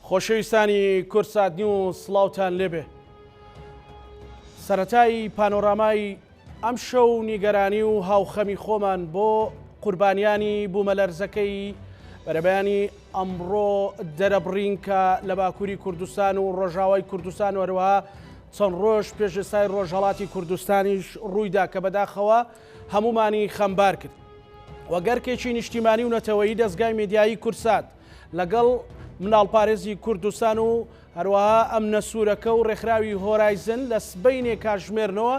خۆشەویستانی کورسات نیوز سڵاوتان لێبێ. سەرەتای پانۆرامای ئەم شەو نیگەرانی و هاوخەمی خۆمان بۆ قوربانیانی بوومەلەرزەکەی بەرەبەیانی ئەمڕۆ دەرەبڕین کە لە باکووری کوردستان و ڕۆژاوای کوردستان وەروەها چەند ڕۆژ پێش ئێستای ڕۆژهەڵاتی کوردستانیش ڕوویدا کە بەداخەوە هەمومانی خەمبار کرد. وەگەرکێکی نیشتیمانی و نەتەوەیی دەستگای میدیایی کورسات لەگەڵ مناڵپارێزی کوردستان و هەروەها ئەم نەسوورەکە و ڕێکخراوی هۆرایزن لە سبەینێ کاتژمێرنەوە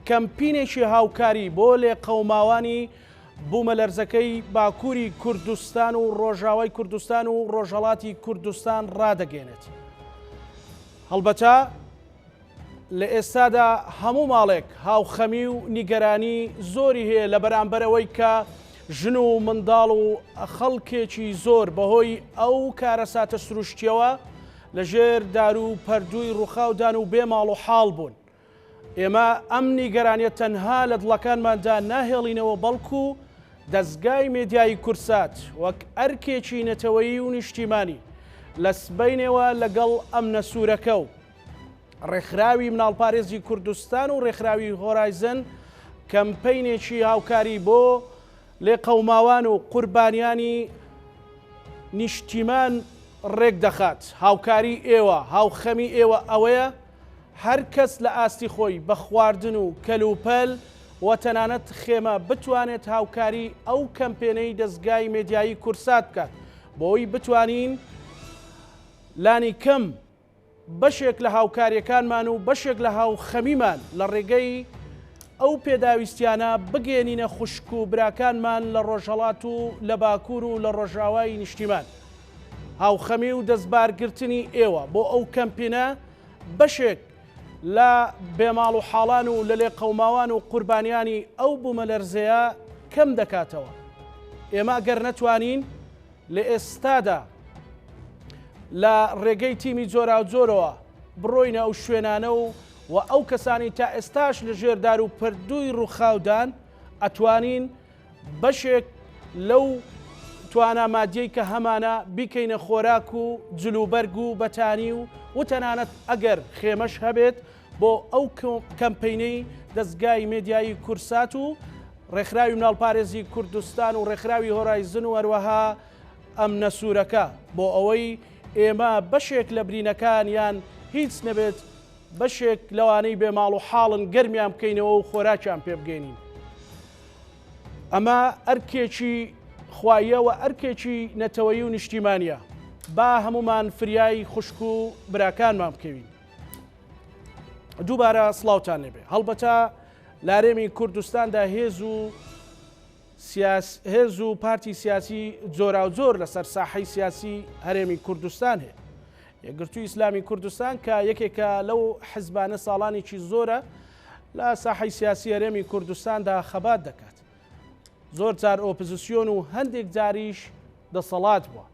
کەمپینێکی هاوکاری بۆ لێ قەوماوانی بوومەلەرزەکەی باکووری کوردستان و ڕۆژاوای کوردستان و ڕۆژهەڵاتی کوردستان ڕدەگەێنێت. هەڵبەتە لە ئێستادا هەموو ماڵێک هاوخەمی و نیگەرانی زۆری هەیە لە بەرامبەرەوەی کە ژن و منداڵ و خەڵکێکی زۆر بەهۆی ئەو کارەساتە سروشتیەوە لەژێر دار و پەردووی ڕووخاودان و بێ ماڵ و حاڵ بوون. ئێمە ئەم نیگەرانیە تەنها لە دڵەکانماندا ناهێڵینەوە، بەڵکو دەستگای میدیایی کورسات وەک ئەرکێکی نەتەوەیی و نیشتیمانی لە سبەینەوە لەگەڵ ئەم نەسوورەکە و ڕێکخراوی مناڵپارێزی کوردستان و ڕێکخراوی هۆرایزن کەمپینێکی هاوکاری بۆ لێ قەوماوان و قوربانیانی نیشتیمان ڕێک دەخات. هاوکاری ئێوە، هاوخەمی ئێوە ئەوەیە هەر کەس لە ئاستی خۆی بە خواردن و کەلوپەل و تەنانەت خێمە بتوانێت هاوکاری ئەو کەمپێنەی دەستگای میدیایی کورسات بکات بۆی بتوانین لانی کەم بەشێک لە هاوکاریەکانمان و بەشێک لە هاوخەمیمان لە ڕێگەی ئەو پێداویستیانە بگەێنینە خوشک و براکانمان لە ڕۆژهەڵات و لە باکوور و لە ڕۆژاوای نیشتیمان. هاوخەمی و دەستبارگرتنی ئێوە بۆ ئەو کەمپینە بەشێک لە بێماڵ و حاڵان و لە لێ قەوماوان و قوربانیانی ئەو بوومەلەرزەیە کەم دەکاتەوە. ئێمە گەر نەتوانین لە ئێستادا لە ڕێگەی تیمی جۆرا و جۆرەوە بڕۆینە ئەو شوێنانە و ئەو کەسانی تا ئێستاش لە ژێردار و پەردووی ڕووخاودان ئەتوانین بەشێک لەو توانە مادیەی کە هەمانە بیکەینە خۆراک و جلوبەرگ و بەتانی و تەنانەت ئەگەر خێمەش هەبێت بۆ ئەو کەمپینەی دەستگای میدیایی کورسات و ڕێکخراوی مناڵپارێزی کوردستان و ڕێکخراوی هۆرایزن و هەروەها ئەم نەسوورەکە بۆ ئەوەی ئێمە بەشێک لە برینەکان یان هیچ نەبێت بەشێک لەوانەی بێ ماڵ و حاڵن گەرمیان بکەینەوە و خۆراکیان پێ بگەینین. ئەمە ئەرکێکی خواییەوە، ئەرکێکی نەتەوەیی و نیشتیمانیە. با هەمومان فریای خوشک و براکانمان بکەوین. دووبارە سڵاوتان لێبێ. هەڵبەتە لارێمی کوردستاندا هێز و پارتی سیاسی جۆرا و جۆر لەسەر ساحەی سیاسی هەرێمی کوردستان هەیە. یەکگرتووی ئیسلامی کوردستان کە یەکێکە لەو حزبانە ساڵانێکی زۆرە لە ساحەی سیاسی هەرێمی کوردستاندا خەبات دەکات. زۆر جار ئۆپۆزیسیۆن و هەندێک جاریش دەسەڵات بووە.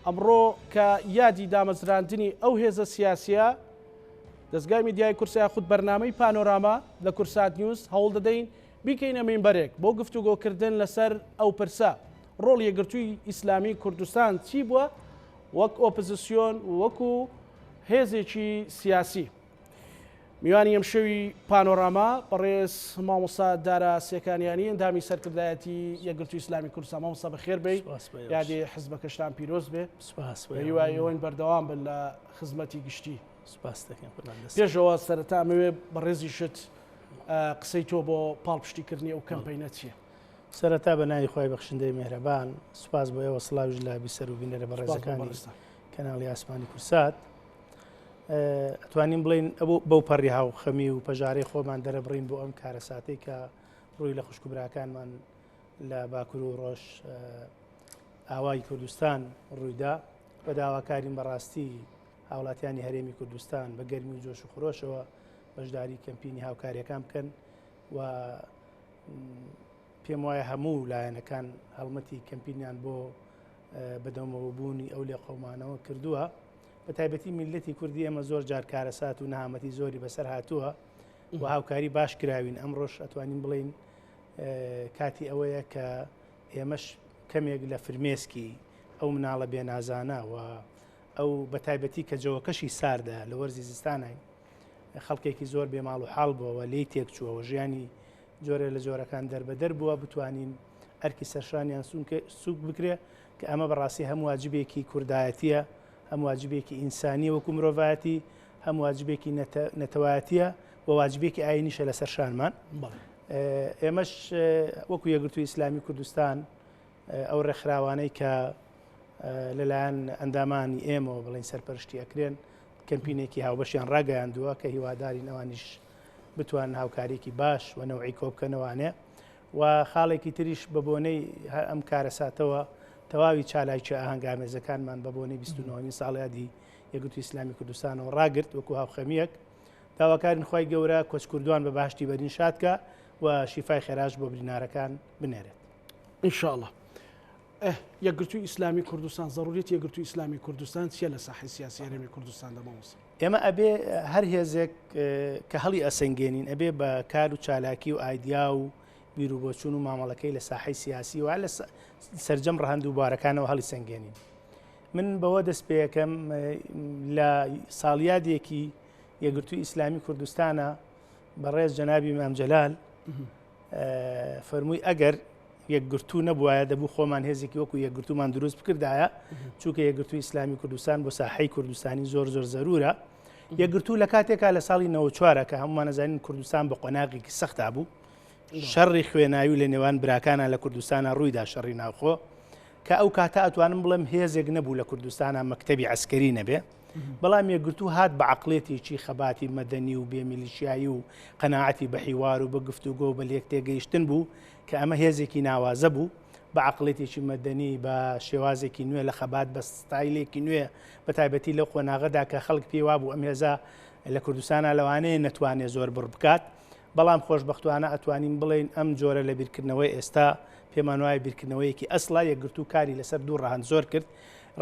ئەمڕۆ کە یادی دامەزراندنی ئەو هێزە سیاسیە، دەستگای میدیای کورسات خود بەرنامەی پانۆراما لە کورسات نیوز هەوڵ دەدەین بیکەینە مینبەرێک بۆ گفتوگۆکردن لەسەر ئەو پرسە. ڕۆڵ یەکگرتووی ئیسلامی کوردستان چی بووە وەک ئۆپۆزیسیۆن وەکو هێزێکی سیاسی؟ میوانی ئەم شەوی پانۆراما بەڕێز مامۆستا دارا سێکانیانی ئەندامی سەرکردایەتی یەکگرتووی ئیسلامی کوردستان. مامۆستا بەخێر بێی، یادی حزبەکەشتان پیرۆز بێ. هیوایەوەین بەردەوام بن لە خزمەتی گشتی. پێشەوە سەرەتا ئەمەوێ بەڕێزیشت قسەی تۆ بۆ پاڵپشتیکردنی ئەو کەمپینە چییە؟ سەرەتا بە ناوی خۆی بەخشندەی میهرەبان سوپاس بۆ ئێوە، سڵاویش لە بیسەر و بینەرە بەڕێزەکانی کەناڵی ئاسمانی کورسات. ئەتوانین بڵین بەو پەڕی هاوخەمی و پەژارەی خۆمان دەرەبڕین بۆ ئەم کارەساتەی کە ڕووی لە خوشک و براکانمان لە باکوور و ڕۆژ ئاوای کوردستان ڕوویدا. بە داواکارین بەڕاستی هاوڵاتیانی هەرێمی کوردستان بە گەرمی و جۆش و خۆشەوە بەشداری کەمپینی هاوکاریەکان بکەن و پێم وایە هەموو لایەنەکان هەڵمەتی کەمپینیان بۆ بەدەمەوە بوونی ئەو لێ قەومانەوە کردووە. بە تایبەتی میلەتی کوردی ئێمە زۆر جار کارەسات و نەهامەتی زۆری بەسەر هاتووە و هاوکاری باش کراوین. ئەمڕۆژ ئەتوانین بڵین کاتی ئەوەیە کە ئێمەش کەمێک لە فرمێسکی ئەو مناڵە بێنازانە و ئەو بەتایبەتی کە جەوەکەشی ساردا لە وەرزی زستانای خەڵکێکی زۆر بێماڵ و حاڵ بووەوە لی تێک چووەوە ژیانی جۆرە لە جۆرەکان دەربەدەر بووە بتوانین ئەرکی سەرشانیان سوک بکرێ کە ئەمە بەڕاستی هەم واجبێکی کوردایەتیە هەم واجبێکی ئینسانی وەکو مرۆڤایەتی هەم واجبێکی نەتەوایەتیە و واجبێکی ئاینیشە لە سەرشانمان ئێمەش وەکو یەکگرتووی ئیسلامی کوردستان ئەو ڕێکخراوانەی کە لەلایەن ئەندامانی ئێمەوە بڵین سەرپەرشتی ئەکرێن کەمپینێکی هاوبەشیان ڕاگەیاندووە کە هیوادارین ئەوانیش بتوان هاوکارێکی باش و نەوعی کۆبکەنەوانێ و خاڵێکی تریش بە بۆنەی ئەم کارەساتەوە تەواوی چالاکی ئاهەنگامێزەکانمان بە بۆنەی 29 ساڵیادی یەکگرتووی ئیسلامی کوردستانەوە ڕاگرت وەکو هاوخەمیەک داواکارین خۆی گەورە کۆچکردوان بە باشتی بەرین شادکە و شیفای خێراش بۆ برینارەکان بنێرێت ئینشاءڵڵا. یەکگرتووی ئیسلامی کوردستان ضرورەت یەکگرتووی ئیسلامی کوردستان چیە لە ساحەی سیاسی هەرێمی کوردستان دەمەوەست؟ ئێمە ئەبێ هەر هێزێک کە هەڵی ئەسەنگێنین ئەبێ بە کار و چالاکی و ئایدیا و بیر و بۆچوون و مامەڵەکەی لە ساحەی سیاسی و لە سەرجەم ڕەهەند و بارەکانەوە هەڵی سەنگێنین. من بەوە دەست پێ یەکەم لە ساڵیادێکی یەکگرتووی ئیسلامی کوردستانە بەڕێز جەنابی مام جەلال فەرمووی ئەگەر یەکگرتوو نەبووایە دەبوو خۆمان هێزێکی وەکو یەکگرتوومان دروست بکردایە چونکە یەکگرتووی ئیسلامی کوردستان بۆ ساحەی کوردستانی زۆر زەرورە. یەکگرتوو لە کاتێکا لە ساڵی 94 کە هەمومان نەزانین کوردستان بە قۆناغێکی سەختا بوو شەڕی خوێناوی لە نێوان براکانە لە کوردستانە ڕوویدا شەڕی ناوخۆ کە ئەو کاتە ئەتوانم بڵێم هێزێک نەبوو لە کوردستانە مەکتەبی عەسکەری نەبێ بەڵام یەکگرتوو هات بە عەقڵێتێکی خەباتی مەدەنی و بێمیلیشیایی و قەناعەتی بە حیوار و بە گفتوگۆ و بە لێک تێگەیشتن بوو کە ئەمە هێزێکی ناوازە بوو بە عەقڵێتێکی مەدەنی بە شێوازێکی نوێ لە خەبات بە ستایلێکی نوێ بە تایبەتی لەو قۆناغەدا کە خەڵک پێی وابوو ئەم هێزە لە کوردستانە لەوانەیە نەتوانێت زۆر بڕ بکات بەڵام خۆشبەختوانە ئەتوانین بڵێن ئەم جۆرە لە بیرکردنەوەی ئێستا پێمان وایە بیرکردنەوەیەکی ئەسڵا یەکگرتوو کاری لەسەر دوو ڕەهەند زۆر کرد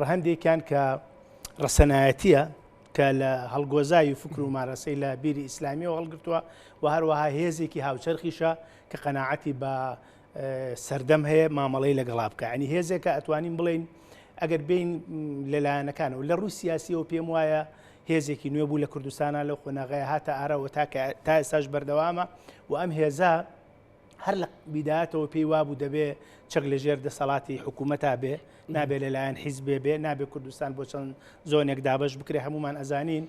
ڕەهەندێکیان کە ڕەسەنایەتیە کە لە هەڵگۆزای و فکر و مارەسەی لە بیری ئیسلامیەوە هەڵگرتووە و هەروەها هێزێکی هاوچەرخیشە کە قەناعەتی بە سەردەم هەیە مامەڵەی لەگەڵا بکە ینی هێزێکە ئەتوانین بڵێن ئەگەر بین لەلایەنەکانەوە لە ڕووسیاسیەوە پێم وایە هێزێکی نوێ بوو لە کوردستانە لەو قۆناغەیە هاتە ئارەوە تا ئێستاش بەردەوامە و ئەم هێزە هەر لە بیدایەتەوە پێی وابوو دەبێ چەک لەژێر دەسەڵاتی حکوومەتا بێ نابێت لەلایەن حیزبێ بێ نابێت کوردستان بۆ چەند زۆنێک دابش بکرێ هەمومان ئەزانین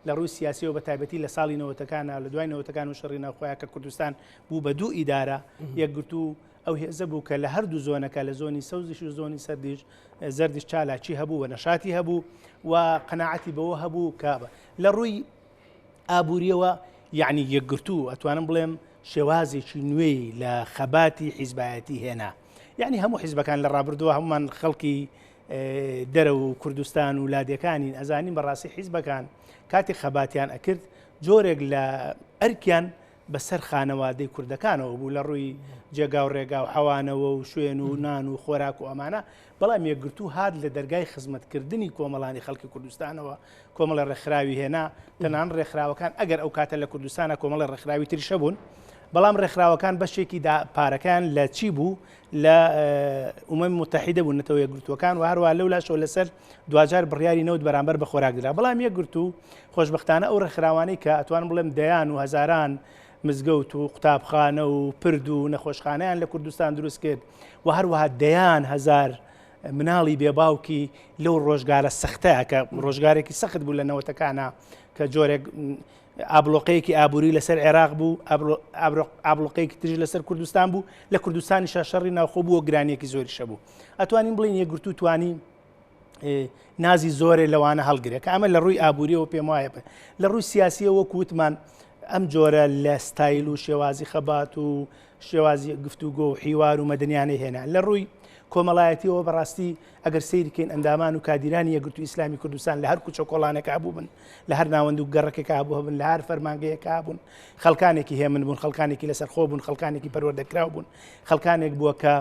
لە ڕووی سیاسیەوە بە تایبەتی لە ساڵی نەوەتەکانە لە دوای نەوەتەکان و شەڕی ناوخۆیە کە کوردستان بوو بە دوو ئیدارە یەکگرتوو ئەو هێزە بوو کە لە هەردوو زۆنەکە لە زۆنی سەوزیش و زۆنی زەردیش چالاکی هەبوو و نەشاتی هەبوو و قەناعەتی بەوە هەبوو کە لە ڕووی ئابووریەوە یعنی یەکگرتوو ئەتوانم بڵێم شێوازێکی نوێی لە خەباتی حیزبایەتی هێنا یعنی هەموو حیزبەکان لە ڕابردووە هەمومان خەڵکی دەرە و کوردستان و لادەکانین ئەزانین بەڕاستی حیزبەکان کاتی خەباتیان ئەکرد جۆرێک لە ئەرکیان بەسەر خانەوادەی کوردەکانەوە بوو لە ڕووی جێگا و ڕێگا و حەوانەوە و شوێن و نان و خۆراک و ئەمانە بەڵام یەکگرتوو هات لە دەرگای خزمەتکردنی کۆمەڵانی خەڵکی کوردستانەوە کۆمەڵە ڕێکخراوی هێنا تەنان ڕێکخراوەکان ئەگەر ئەو کاتە لە کوردستانە کۆمەڵە ڕێکخراوی تریشە بوون بەڵام ڕێکخراوەکان بەشێکی پارەکان لە چی بوو لە ئومەمی متحیدە بوون نەتەوە یەکگرتووەکان و هەروە لەولاشەوە لەسەر دوجار بڕیاری نەوت بەرامبەر بە خۆراکدرا بەڵام یەکگرتوو خۆشبەختانە ئەو ڕێکخراوانەی کە ئەتوان بڵێم دەیان و هەزاران مزگەوت و قوتابخانە و پرد و نەخۆشخانەیان لە کوردستان دروست کرد و هەروەها دەیان هەزار مناڵی بێباوکی لەو ڕۆژگارە سەختەیە کە ڕۆژگارێکی سەخت بوو لە نەوەتەکانە کە جۆرێک ئابلۆقەیەکی ئابووری لەسەر عێراق بوو ئابلۆقەیەکی تری لەسەر کوردستان بوو لە کوردستانی شەڕی ناوخۆ بوو و گرانیەکی زۆریشە بوو ئەتوانین بڵین یەکگرتوو توانی نازی زۆرێ لەوانە هەڵگرێت کە ئەمە لە ڕووی ئابووریەوە پێم وایە لە ڕووی سیاسیەوە کووتمان ئەم جۆرە لە ستایل و شێوازی خەبات و شێوازی گفتوگۆ و حیوار و مەدەنیانەی هێنا لە ڕووی کۆمەڵایەتیەوە بەڕاستی ئەگەر سەیرکەین ئەندامان و کادیرانی یەکگرتووی ئیسلامی کوردستان لە هەر کوچە کۆڵانێک هەبوو بن لە هەر ناوەند و گەڕەکێک هەبوو بن لە هەر فەرمانگەیەک هەبوون خەڵکانێکی هێمن بوون خەڵکانێکی لەسەرخۆ بوون خەڵکانێکی پەروەردەکراو بوون خەڵکانێک بووە کە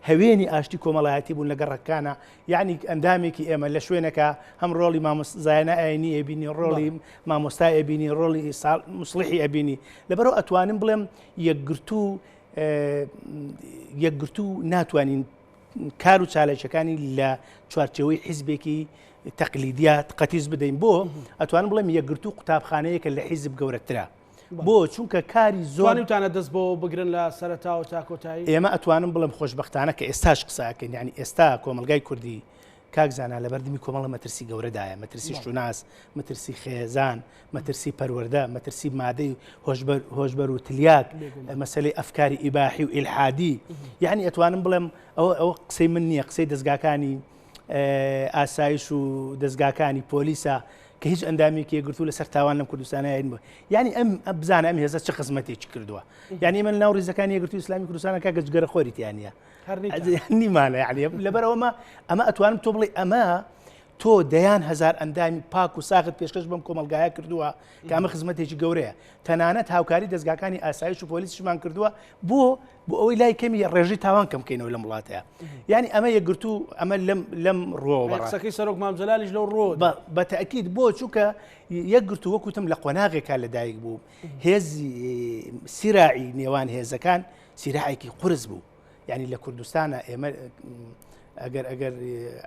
هەوێنی ئاشتی کۆمەڵایەتی بوون لە گەڕەکانە یعنی ئەندامێکی ئێمە لە شوێنەکە هەم ڕۆڵی مامۆستایانە ئاینی ئەبینی ڕۆڵی مامۆستای ئەبینی ڕۆڵی موسڵحی ئەبینی لەبەرەوە ئەتوانم بڵێم یەکگرتوو ناتوانین کار و چالێکەکانی لە چوارچەوەی حیزبێکی تەقلیدیات قەتیز بدەین بۆ ئەتوانم بڵێم یەکگرتو قوتابخانەیەکە لە حیزب گەورەترە بۆ چونکە کاری زۆرتانە دەست بۆ بگرن لە سەرەتاوە تا کۆتایی ئێمە ئەتوانم بڵم خۆشببختانە کە ئێستاش قساکەین ینی ئێستا کۆمەلگای کوردی کاکزانە لە بەردەمی کۆمەڵە مەترسی گەورەدایە مەترسی شوناس مەترسی خێزان مەترسی پەروەردە مەترسی مادەی هۆشبەر و تلیاک مەسلەی ئەفکاری ئیباحی و ئیلحادی یعنی ئەتوانم بڵێم ئەوە قسەی من نییە قسەی دەستگاکانی ئاسایش و دەستگاکانی پۆلیسە کە هیچ ئەندامێکی گرتو لەسەر تاوان لەم کوردستانە بوو یعنی ئەم بزانە ئەم هێزە چه خزمەتێکی کردووە یعنی من ناو ڕێزەکانی یەکگرتووی ئیسلامی کوردستانە کاکە جگەرە خۆریتیانە نیمانە یعنی لەبەرەوەمە ئەمە ئەتوانم تۆ بڵێ ئەمە تۆ دەیان هزار ئەندامی پاک و ساغت پێشکەش بەم کۆمەلگایە کردووە کە ئەمە خزمەتێکی گەورەیە تەنانەت هاوکاری دەستگاکانی ئاسایش و پۆلیسیشمان کردووە بۆ ئەوەی لای کەمی ڕێژی تاوان کەم بکەینەوە لەم وڵاتەیە یعنی ئەمە یەکگرتوو ئەمە لەم ڕۆوە قسەکەی سەرۆک مامجەلالیش لەو ڕۆ بەتەئکید بۆ چووکە یەکگرتو وەکوتم لە قۆناغێکا لەدایک بوو هێزی سیراعی نێوان هێزەکان سیراعێکی قورس بوو یعنی لە کوردستانە ئێمە ئەگەر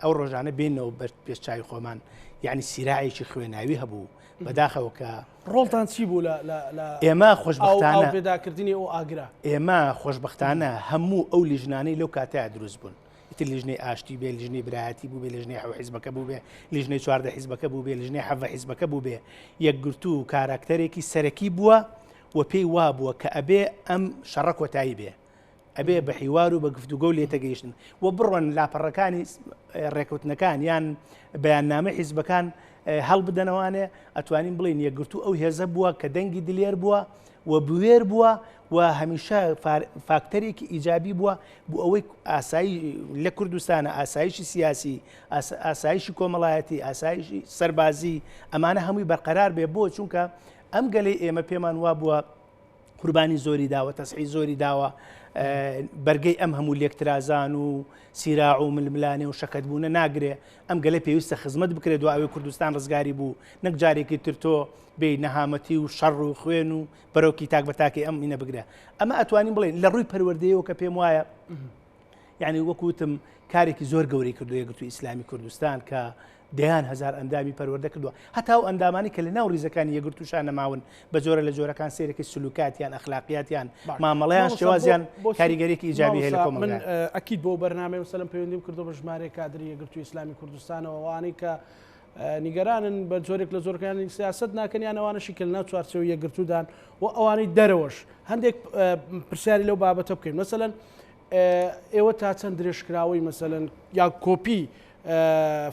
ئەو ڕۆژانە بێنەوە پێشچوی خۆمان یعنی سیراعێکی خوێناوی هەبوو بەداخەوە کە ڕۆڵتان چی بوو ئێمە خۆشببختانە پێداکردنی ئەو ئاگرا ئێمە خۆشببختانە هەموو ئەو لیژنانەی لەو کاتەیە دروست بوون لیژنەی ئاشتی بێ لیژنەی برایەتی بوو بێ لیژنەی حەو حیزبەکە بوو بێ لیژنەی چواردە حیزبەکە بوو بێ لیژنەی حەڤە حیزبەکە بوو بێ یەکگرتو کاراکتەرێکی سەرەکی بووە و پێی وا بووە کە ئەبێ ئەم شەڕە کۆتایی بێ ئەبێ بە حیوار و بە گفتوگە و لێتەگەیشتن و بڕۆن لاپەڕەکانی ڕێکوتنەکان یان بەیاننامە حیزبەکان هەڵ بدەنەوانێ ئەتوانین بڵین یەکگرتو ئەو هێزە بووە کە دەنگی دلێر بووە و بوێر بووە و هەمیشە فاکتەرێکی ئیجابی بووە بۆ ئەوەی ئاسایی لە کوردستانە ئاسایشی سیاسی ئاسایشی کۆمەڵایەتی ئاسایشی سەربازی ئەمانە هەمووی بەرقەرار بێ بۆ چونکە ئەم گەلەی ئێمە پێمان وا بووە قوربانی زۆری داوە تەسعی زۆری داوە بەرگەی ئەم هەموو لێکترازان و سیراع و ململانێ و شەکەتبوونە ناگرێ ئەم گەلە پێویستە خزمەت بکرێت و ئەوەی کوردستان ڕزگاری بوو نەک جارێکی تر تۆ بێ نەهامەتی و شەڕ و خوێن و بەرەوکی تاک بەتاکی ئەم ئینە بگرێ ئەمە ئەتوانین بڵێن لە ڕووی پەروەردەیەوە کە پێم وایە یعنی وەکوتم کارێکی زۆر گەورەی کردو یەکگرتووی ئیسلامی کوردستان کە دەیان هزار ئەندامی پەروەردە کردووە هەتا ئەو ئەندامانی کە لە ناو ڕیزەکانی یەکگرتووشان نەماون بە جۆرە لە جۆرەکان سێرەکەی سلوکاتیان ئەخلاقیاتیان مامەڵەیان شێوازیان کاریگەرێکی ئیجابی هەیە لە کۆمەڵگا من ئەکید بۆ بەرنامەی مەسەلەن پەیوەندیم کردو بە ژمارەی کادری یەکگرتووی ئیسلامی کوردستانەوە ئەوانەی کە نیگەرانن بە جۆرێک لە زۆرەکانی سیاست ناکەنیان ئەوانەشی کە لە ناو چوارچێوەی یەکگرتوودان و ئەوانەی دەرەوەش هەندێک پرسیاری لەو بابەتە بکەین مەسەلەن ئێوە تا چەند درێژکراوەی مەسەلەن یا کۆپی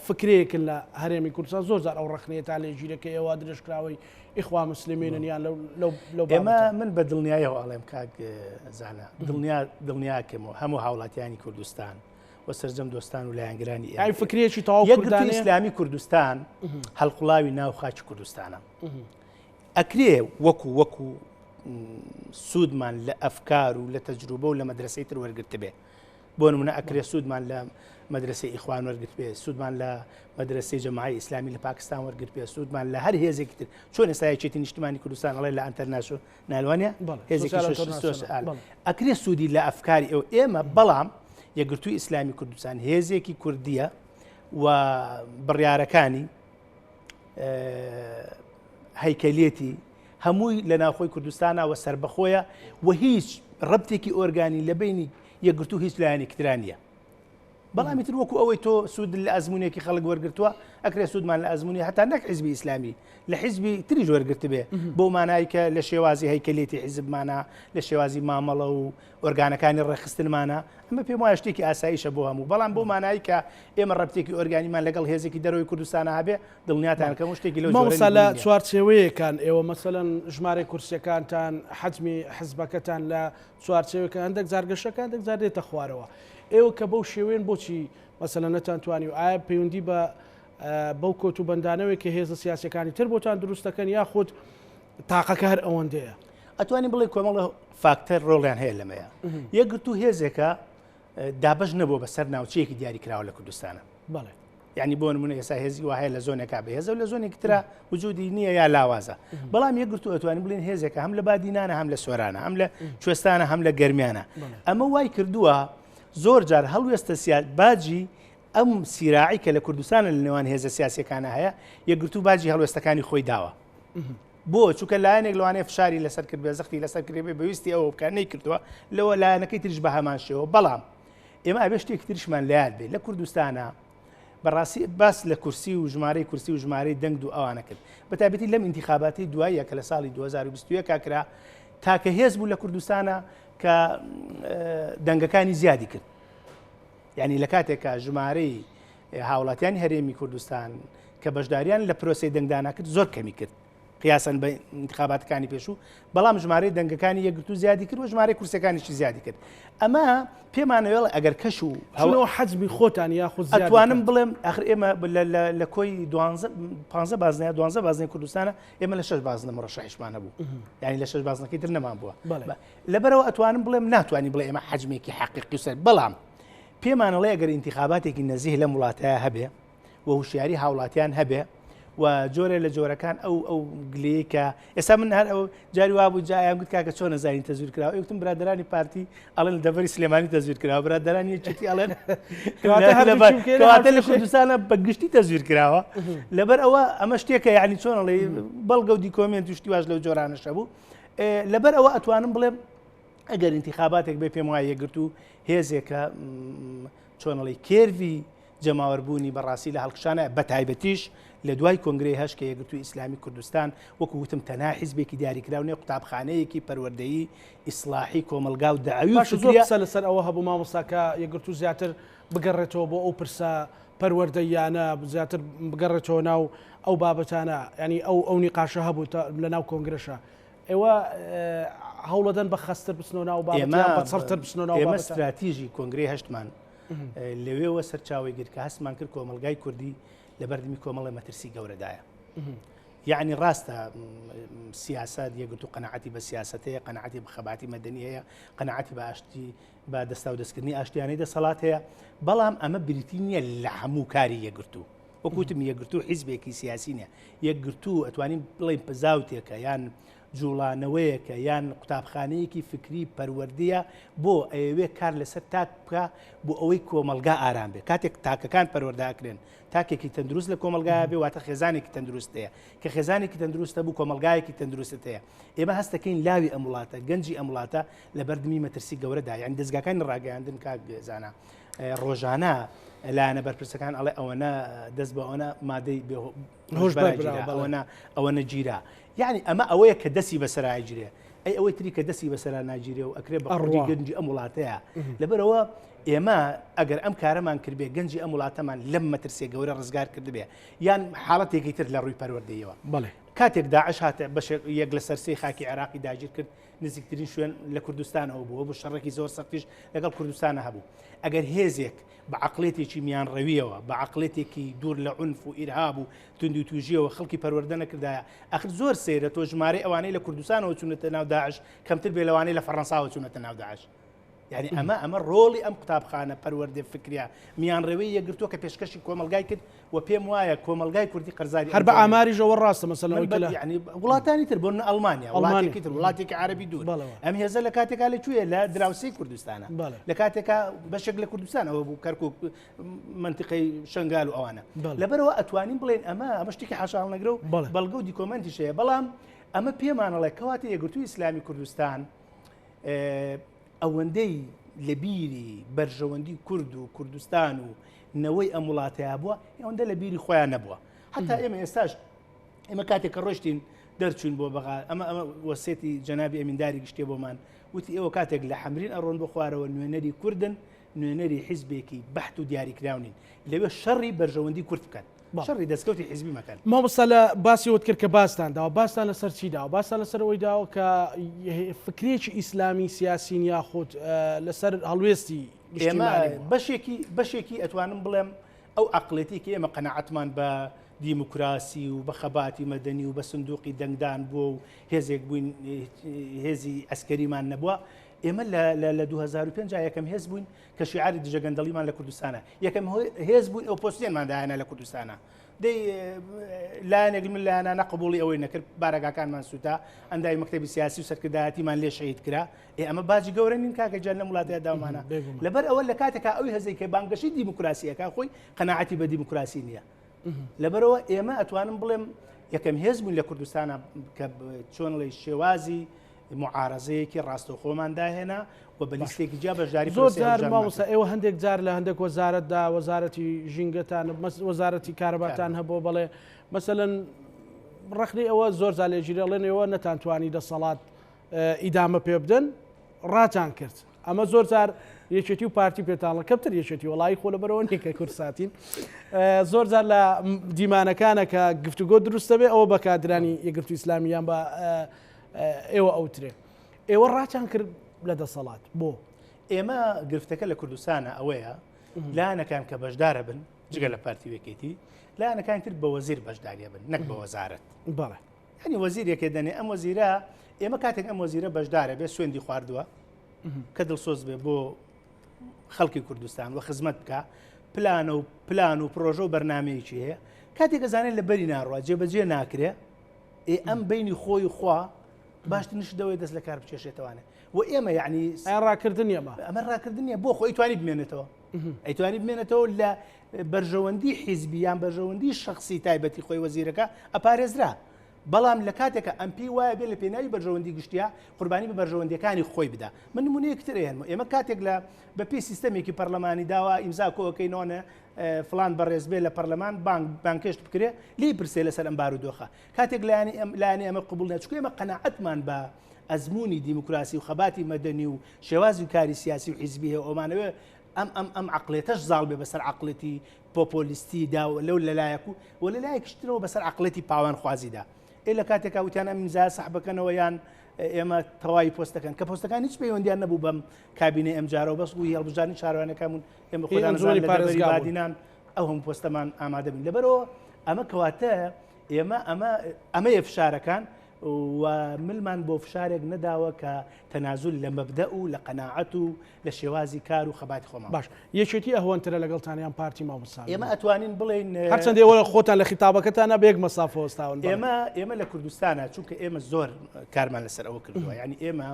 فکرێکن لە هەرێمی کوردستان زۆر جار ئەو ڕخنێت تا لە ژیرەکە ئێوە درێژکراوەی ئیخوا مسلمینن یان لەو ئێمە من بە دڵنیایەوە ئەڵێم کاک زانە دڵنیاکەمەوە هەموو هاوڵاتیانی کوردستان و سەرجەم دۆستان و لایەنگرانی ئەی فکرێکی تەواو یەکگرتووی ئیسلامی کوردستان هەڵقوڵاوی ناو خاکی کوردستانە ئەکرێ وەکو سوودمان لە ئەفکار و لە تەجروبە و لە مەدرسەی تر وەرگرت بێ بۆ نمونە ئەکرێ سوودمان لە مەدرسەی ئیخوان وەرگرت بێ سوودمان لە مەدرسەی جەماعەی ئیسلامی لە پاکستان وەرگرت بێ سوودمان لە هەر هێزێکی تر چۆن ئێستا یەکێتی نیشتیمانی کوردستان ئەڵێ لە ئەنتەرناسیۆ نالوانە هێزێکی ئەکرێ سوودی لە ئەفکاری ئەو ئێمە بەڵام یەکگرتووی ئیسلامی کوردستان هێزێکی کوردیە و بڕیارەکانی هەیکەلێتی هەمووی لە ناوخۆی کوردستانەوە سربەخۆیە و هیچ ڕەبتێکی ئۆرگانی لە بینی یەکگرتوو هیچ لایەنێکی ترانیە بەڵامی تر وەکو ئەوەی تۆ سوود لە ئەزمونێکی خەڵک وەرگرتووە ئەکرێ سوودمان لە ئەزمونی هەتا نەک حیزبی ئیسلامی لە حیزبی تریش وەرگرت بێ بۆ مانایی کە لە شێوازی هەیکەلێتی حیزبمانە لە شێوازی مامەڵە و ئۆرگانەکانی ڕێخستنمانە ئەمە پێم وایە شتێکی ئاساییشە بۆ هەموو بەڵام بۆ مانایی کە ئێمە ڕەبتێکی ئۆرگانیمان لەگەڵ هێزێکی دەرەوەی کوردستانە هەبێ دڵنیاتان کەم شتێکی لەو مامۆستا لە چوارچێوەیەکان ئێوە مەسەلەن ژمارەی کورسیەکانتان حەجمی حیزبەکەتان لە چوارچێوەکە هەندێک جارگەشەکە هەندێک جار دێتە خوارەوە ئێوە کە بەو شێوێن بۆچی مەسەلەن نەتانتوانی و ئایا پەیوەندی بە بەو کۆت و بەندانەوەی کە هێزە سیاسەکانی تر بۆتان دروستەکەن یاخود تاقەکە هەر ئەوەندەیە ئەتوانین بڵێ کۆمەڵە فاکتەر ڕۆڵیان هەیە لەمەیە یەکگرتوو هێزێکە دابەش نەبوو بەسەر ناوچەیەکی دیاری کراوە لە کوردستانە بەڵێ یعنی بۆ نمونە ئێستا هێزی وهەیە لە زۆنێکا بەهێزە و لە زۆنێکی ترە وجودی نییە یا لاوازە بەڵام یەکگرتوو ئەتوانین بڵێن هێزێکە هەم لە بادینانە هەم لە سۆرانە هەم لە کوێستانە هەم لە گەرمیانە ئەمە وای کردووە زۆر جار هەڵوێستە باجی ئەم سیراعی کە لە کوردستانە لە نێوان هێزە سیاسیەکانە هەیە یەکگرتو باجی هەڵوێستەکانی خۆی داوە بۆ چونکە لایەنێک لەوانەیە فشاری لەسەر کرد بێ زەختی لەسەر کردێ بێ بەویستی ئەوە بکە نەیکردووە لەوە لایەنەکەی تریش بە هەمان شێوە بەڵام ئێمە ئەبێ شتێکی تریشمان لە یاد بێ لە کوردستانە بەڕاستی باس لە کورسی و ژمارەی کورسی و ژمارەی دەنگ و ئەوانە کرد بەتابەتی لەم ئینتیخاباتی دواییە کە لە ساڵی 2021 کاکرا تاکە هێز بوو لە کوردستانە کە دەنگەکانی زیادی کرد یعنی لە کاتێکە ژمارەی هاوڵاتیانی هەرێمی کوردستان کە بەشداریان لە پرۆسی دەنگدانا کرد زۆر کەمی کرد قیاسەن بە انتخاباتەکانی پێشوو بەڵام ژمارەی دەنگەکانی یەکگرتو زیادی کرد و ژمارەی کورسەکانیشی زیادی کرد ئەمە پێمانەوێڵ ئەگەر کەش و هەڵەوە حەزمی خۆتان یاخود ئەتوانم بڵێم ئاخر ئێمە لە کۆی 15 بازنەیە 12 بازنەی کوردستانە ئێمە لە 6 بازنە مڕەشەحیشمان هەبوو یعنی لە 6 بازنەکەی تر نەمان بووە لەبەرەوە ئەتوانم بڵێم ناتوانانی بڵێ ئێمە حەجمێکی حەقیقی سەر بەڵام پێمانەڵێ ئەگەر انتخاباتێکی نەزیه لە وڵاتەیە هەبێ و هوشیاری هاوڵاتیان هەبێ و جۆرە لە جۆرەکان ئەو گلەیە کە ئێستا من هەر ئەو جاری وابوو جایان گوت کاکە چۆن نەزانین تەزویر کراوە یەکتم برادرانی پارتی ئەڵێن دەڤەری سلێمانی تەزویر کراوە برادرانی چێتی ئەڵێن کەواتە لە کوردستانە بەگشتی تەزویر کراوە لەبەر ئەوە ئەمە شتێکە یعنی چۆن ئەڵێ بەڵگە و دیکۆمنت و شتی واش لەو جۆرانەشە بوو لەبەر ئەوە ئەتوانم بڵێم ئەگەر انتخاباتێک بێ پێم وایە یەکگرت و هێزێکە چۆن ئەڵێ کێروی جەماوەربوونی بەڕاستی لە هەڵکشانە بە تایبەتیش لە دوای کۆنگرەی هەش کە یەکگرتووی ئیسلامی کوردستان وەکو وتم تەنها حیزبێکی دیاریکراو نێ قوتابخانەیەکی پەروەردەیی ئیسلاحی کۆمەلگا و داوی زۆر لەسەر ئەوە هەبوو مامۆستاکە یەکگرتو زیاتر بگەڕێتەوە بۆ ئەو پرسە پەروەردەیانە زیاتر بگەڕێتەوە ناو ئەو بابەتانە ینی ئەو نیقاشە هەبوو لە ناو کۆنگرەشە ئێوە هەوڵەدەن بە خەستر بچنەوە ناو بابەتیان بە سەرتر بچنەوە ناو ئێمە استراتیژی کۆنگرەی هەشتمان لەوێوە سەرچاوی گرت کە هەستمان کرد کۆمەلگای کوردی لە بەردەمی کۆمەڵی مەترسی گەورەدایە یعنی ڕاستە سیاست یەکگرتو قەنەعەتی بە سیاسەتەیە قەنەعەتی بە خەباتی مەدەنی هەیە قەنەعەتی بە ئاشتی بە دەستا و دەستکردنی ئاشتیانەی دەسەڵات هەیە بەڵام ئەمە بریتی نییە لە هەموو کاری یەکگرتو وەکوتم یەکگرتو حیزبێکی سیاسی نیە یەکگرتو ئەتوانین بڵێن پزاوتێکە یان جوڵانەوەیەکە یان قوتابخانەیەکی فکری پەروەردەیە بۆ ئەوێ کار لەسەر تاک بکە بۆ ئەوەی کۆمەلگا ئارام بێ کاتێک تاکەکان پەروەرداکرێن تاکێکی تەندروست لە کۆمەلگایە بێ واتە خێزانێکی تەندروستەیە کە خێزانێکی تەندروستە بوو کۆمەلگایەکی تەندروستە هەیە ئێمە هەستەکەین لاوی ئەم وڵاتە گەنجی ئەم وڵاتە لە بەردەمی مەترسی گەورەدا یان دەستگاکانی ڕاگەیاندن کاک زانە ڕۆژانە لایەنە بەرپرسەکان ئەڵێ ئەوەنە دەست بە ئەوەنە مادەی ئەوەنە گیرا یعنی ئەمە ئەوەیە کە دەستی بەسەرای گیرێ ئەی ئەوەی تری کە دەستی بەسەرا ناگیرێ و ئەکرێ بە قڕی گەنجی ئەم وڵاتەیە لەبەرەوە ئێمە ئەگەر ئەم کارەمان کردبێ گەنجی ئەم وڵاتەمان لەم مەترسێ گەورە ڕزگار کردبێ یان حاڵەتێکی تر لە ڕووی پەروەردەیەوە بەڵێ کاتێک داعش هاتە بەش یەک لە سەرسەی خاکی عێراقی داگیر کرد نزیکترین شوێن لە کوردستانەوە بووە بۆ شەڕێکی زۆر سەختیش لەگەڵ کوردستانە هەبوو ئەگەر هێزێک بە عقلێتێکی میان ڕەویەوە بە عقلێتێکی دوور لە عنف و ئیرهاب و توند و توژیەوە خەڵکی پەروەردە نەکردایە ئەخر زۆر سەیرە تۆ ژمارەی ئەوانەی لە کوردستانەوە چوونەتە ناو داعش کەمتر بێ لەوانەی لە فەڕەنساوە چوونەتە ناو داعش یعنی ئەمە ڕۆڵی ئەم قوتابخانە پەروەردە فکریە میان ڕێوەی یەکگرتووە کە پێشکەشی کۆمەلگای کرد و پێم وایە کۆمەلگای کوردی قەرزاری هەر بە ئاماریژەوە ڕاستە مەسەلەوەی یعنی وڵاتانی تر بۆن ئەڵمانیا وڵاتێکی تر وڵاتێکی عەرەبی دوور ئەم هێزە لە کاتێکا لەکوێیە لە دراوسەی کوردستانە لە کاتێکا بەشێک لە کوردستانەوە بوو کەرکووک منتیقەی شنگال و ئەوانە لەبەرەوە ئەتوانین بڵێن ئەمە شتێکی حاشاڵ نەگرە و بەڵگە و دیکۆمنتیش هەیە بەڵام ئەمە پێمانەڵێ کەواتە یەکگرتووی ئیسلامی کوردستان ئەوەندەی لە بیری بەرژەوەندی کورد و کوردستان و نەوەی ئەم وڵاتەیە بووە ئەوەندە لە بیری خۆیان نەبووە حتا ئێمە ئێستاش ئێمە کاتێک کە ڕۆشتین دەرچوین بۆ بەغا ئەمە وەسێتی جەنابی ئەمینداری گشتێ بۆمان وتی ئێوە کاتێک لە حەمرین ئەڕۆن بۆ خوارەوە نوێنەری کوردن نوێنەری حیزبێکی بەحت و دیاریکراونین لەوێ شەڕی بەرژەوەندی کورد بکەن شەڕی دەستکەوتی حیزبی مەکەن مامۆستا لە باسی وت کرد کە باستان داوە باستان لەسەر چی داوە باستان لەسەر ئەوەی داوە کە فکرێکی ئیسلامی سیاسین یاخود لەسەر هەڵوێستی ئێمە بەشێکی ئەتوانم بڵێم ئەو عقلێتی کە ئێمە قەنەعەتمان بە دیموکراسی و بە خەباتی مەدەنی و بە سندوقی دەنگدان بووە و هێزێک بووین هێزی ئەسکەریمان نەبووە ئێمە لە 2005 یەکەم هێز بووین کە شیعاری دژەگەندەڵیمان لە کوردستانە یەکەم هێز بووین ئۆپۆزیسیۆنماندایانە لە کوردستانە دەی لایەنێک من لایەنانە قبوڵی ئەوەی نەکرد بارەگاکانمان سووتا ئەندای مەکتەبی سیاسی و سەرکردایەتیمان لێ شەهید کرا ئەمە باجی گەورە نین کاکە جان لە وڵاتەیە داومانە لەبەر ئەوە لە کاتێکا ئەوی هەزەی کە بانگەشی دیموکراسیەکە خۆی قەناعەتی بە دیموکراسی نییە لەبەرەوە ئێمە ئەتوانم بڵێم یەکەم هێز بوون لە کوردستانە کە چۆنڵی شێوازی معارەزەیەکی ڕاستەوخۆمان داهێنا و بە لیستێکی جا بەشداری زۆر جار مامۆستا ئێوە هەندێک جار لە هەندێک وەزارەتدا وەزارەتی ژینگەتان وەزارەتی کارەباتان هەبوو بەڵێ مەسەلەن ڕەخنی ئەوە زۆر جار لێژیرەڵێن ئێوە نەتانتوانی دەسەڵات ئیدامە پێ بدەن ڕاتان کرد ئەمە زۆر جار یەکێتی و پارتی پێتان کەمتر یەکێتی وڵی خۆ لەبەرەوە نیکە کورساتین زۆر جار لە دیمانەکانە کە گفتوگۆ دروستە بێ ئەوە بە کادرانی یەکگرتووی ئیسلامیان بە ئێوە ئەوترێ ئێوە ڕاتان کرد لە دەسەڵات بۆ ئێمە گرفتەکە لە کوردستانە ئەوەیە لایەنەکان کە بەشدارە بن جگە لە پارتی وێکێتی لایەنەکان تر بە وەزیر بەشداریە بن نەک بە وەزارەت بەڵێ ینی وەزیرێکێ دەنێ ئەم وەزیرە ئێمە کاتێک ئەم وەزیرە بەشدارە بێ سوێندی خواردووە کە دڵسۆز بێ بۆ خەڵکی کوردستان و خزمەت بکە پلان و پرۆژە و بەرنامەیەکی هەیە کاتێک ئەزانێت لە بەری ناڕوە جێبەجێ ناکرێ ئەم بینی خۆی خوا باشتر نشدەوەی دەست لە کار بچێشێتوانە و ئێمە یعنی ڕاکردن ئەمە ڕاکردنیە بۆ خۆی توانی بمێنێتەوە ئەیتوانی بمێنێتەوە لە بەرژەوەندی حیزبیان بەرژەوەندی شخصی تایبەتی خۆی وەزیرەکە ئەپارێزرا بەڵام لە کاتێکە ئەمپی وایە بێ لە پێناوی بەرژەوەندی گشتیا قوربانی بە بەرژەوەندیەکانی خۆی بدا من نمونەیەکتر هێنمە ئێمە کاتێک لە بەپێی سیستەمێکی پەرلەمانی داوا ئیمزا کۆەکەینەوە فلان بەڕێز بێ لە پەرلەمان بانکشت بکرێ لی پرسێ لەسەر ئەم بارودۆخە کاتێک لایانی ئەمە قبول نەچکو ئێمە قەناعەتمان بە ئەزمموی دیموکراسی و خەباتی مەدەنی و شێوازی کاری سیاسی و حیزبی هەیە ئەومانەوە ئەم عقلێتەش زاڵ بێ بەسەر عقلەتی پۆپۆلیستی دا لەو لەلایەک و لەلایەکشتنەوە بەسەر عقلەتی پاوان خوازیدا لە کاتێکا وتیان ئەمیزا سەحبەکەنەوە یان ئێمە تەواوی پۆستەکەن کە پۆستەکان هیچ پەیوەندیان نەبوو بەم کابینە ئەمجارەوە بەس بووی هەڵبژارنی شارەوانەکەمون ئێمە خۆدان زۆری پارێزگادینان ئەو هەموو پۆستەمان ئامادە بین لەبەرەوە ئەمە کەواتە ئێمە ئەمەیە فشارەکان و ملمان بۆ فشارێک نەداوە کە تەنازل لە مەبدە و لە قەناعەت و لە شێوازی کار و خەباتی خۆمان باش یەکێتی ئەهۆنترە لەگەڵتانیان پارتی مامۆستا ئێمە ئەتوانین بڵێن هەرچەندێ ئێوە خۆتان لە خیتابەکەتانە بێک مەسافۆستاون ئێمە لە کوردستانە چونکە ئێمە زۆر کارمان لەسەر ئەوە کردووە یعنی ئێمە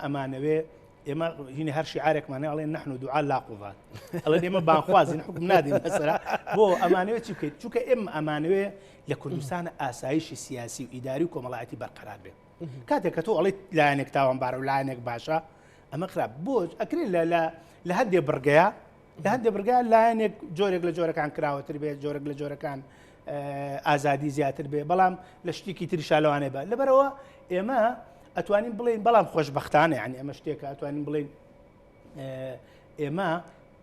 ئەمانەوێ ئێمە هینی هەر شیعارێکمانە ئەڵێن نحن دوعاء لا قضاة ئەڵێن ئێمە بانخوازین حکم نادین لەسەرا بۆ ئەمانەوێ چی بکەیت چونکە ئێمە ئەمانەوێ لە کوردستانە ئاسایشی سیاسی و ئیداری و کۆمەڵایەتی بەرقەرار بێت کاتێک کە تۆ ئەڵێ لایەنێک تاوانبارە و لایەنێک باشە ئەمە خراپ بۆ ئەکرێت لە هەندێک بڕگەیە لە هەندێک بڕگەیە لایەنێک جۆرێک لە جۆرەکان کراوەتر بێت جۆرێک لە جۆرەکان ئازادی زیاتر بێ بەڵام لە شتێکی تری شالەوانێ بە لەبەرەوە ئێمە ئەتوانین بڵێن بەڵام خۆشبەختانە یعنی ئەمە شتێکە ئەتوانین بڵێن ئێمە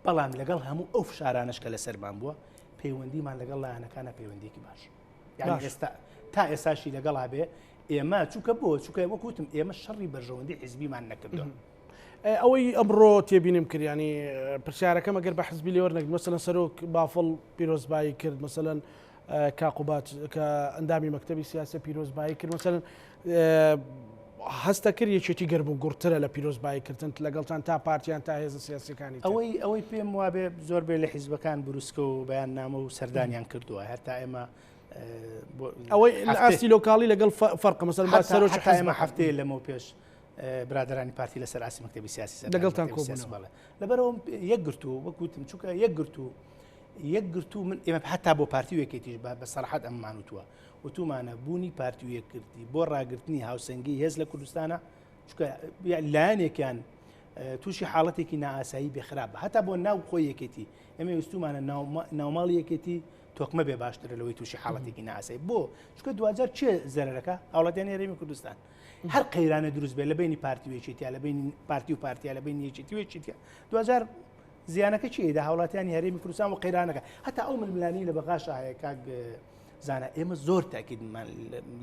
بەڵام لەگەڵ هەموو ئەو فشارانش کە لەسەرمان بووە پەیوەندیمان لەگەڵ لایەنەکانە پەیوەندێکی باش یعنی ئێستا تا ئێستاشی لەگەڵا بێ ئێمە چووکە بۆ چووکە وەکوتم ئێمە شەڕی بەرژەوەندی حیزبیمان نەکردووە ئەوەی ئەمڕۆ تێبینیم کرد ینی پرسیارەکەم ئەگەر بە حزبی لێوە نەگرت مەسەلەن سەرۆک بافڵ پیرۆزبایی کرد مەسەلەن کاقوبات کە ئەندامی مەکتەبی سیاسە پیرۆزبایی کرد مەسەلەن هەستە کرد یەکێتی گەرم و گورترە لە پیرۆزباییکردن لەگەڵتان تا پارتیان تا هێزە سیاسەکانی ئەوەی پێم وابێ زۆر بێ لە حیزبەکان بروسکە و بەیان نامە و سەردانیان کردووە هەتا ئێمە ئەوەی ئاستی لۆکاڵی لەگەڵ فەرقە مەسەلەن با سەرۆک ئێمە هەفتەیە لەمەوە پێش برادرانی پارتی لەسەر ئاسی مەکتەبی سیاسی لەگەڵتان کۆبوونەوە لەبەرەوە یەکگرتو وەکوتم چونکە یەکگرتو من ئێمە حتا بۆ پارتی وێکێتیش بە سەرحەت ئەممان وتووە وتومانە بوونی پارتی وێکردی بۆ ڕاگررتنی هاوسەنگی هێز لە کوردستانە چونکە لایەنێکیان تووشی حاڵەتێکی نائاسایی بێخراپ هەتا بۆ ناو خۆی یەکێتی ئەمە ویستومانە ناوماڵ یەکێتی تۆکمە بێ باشترە لەوەی تووشی حاڵەتێکی نائاسایی بۆ چونکە 2000 چێ زەرەکە هاوڵاتیانی هەرێمی کوردستان هەر قەیرانە دروست بێت لە بینی پارتی وێکێتیا لە بینی پارتی و پارتیا لە بینی یەکێتی وێکێتیا 2000 زیانەکە چیدا هاوڵاتیانی هەرێمی کوردستان و قەیرانەکە هەتا ئەو ململانی لە بەغاشە هەیە کاک زانە ئێمە زۆر تاکیدمان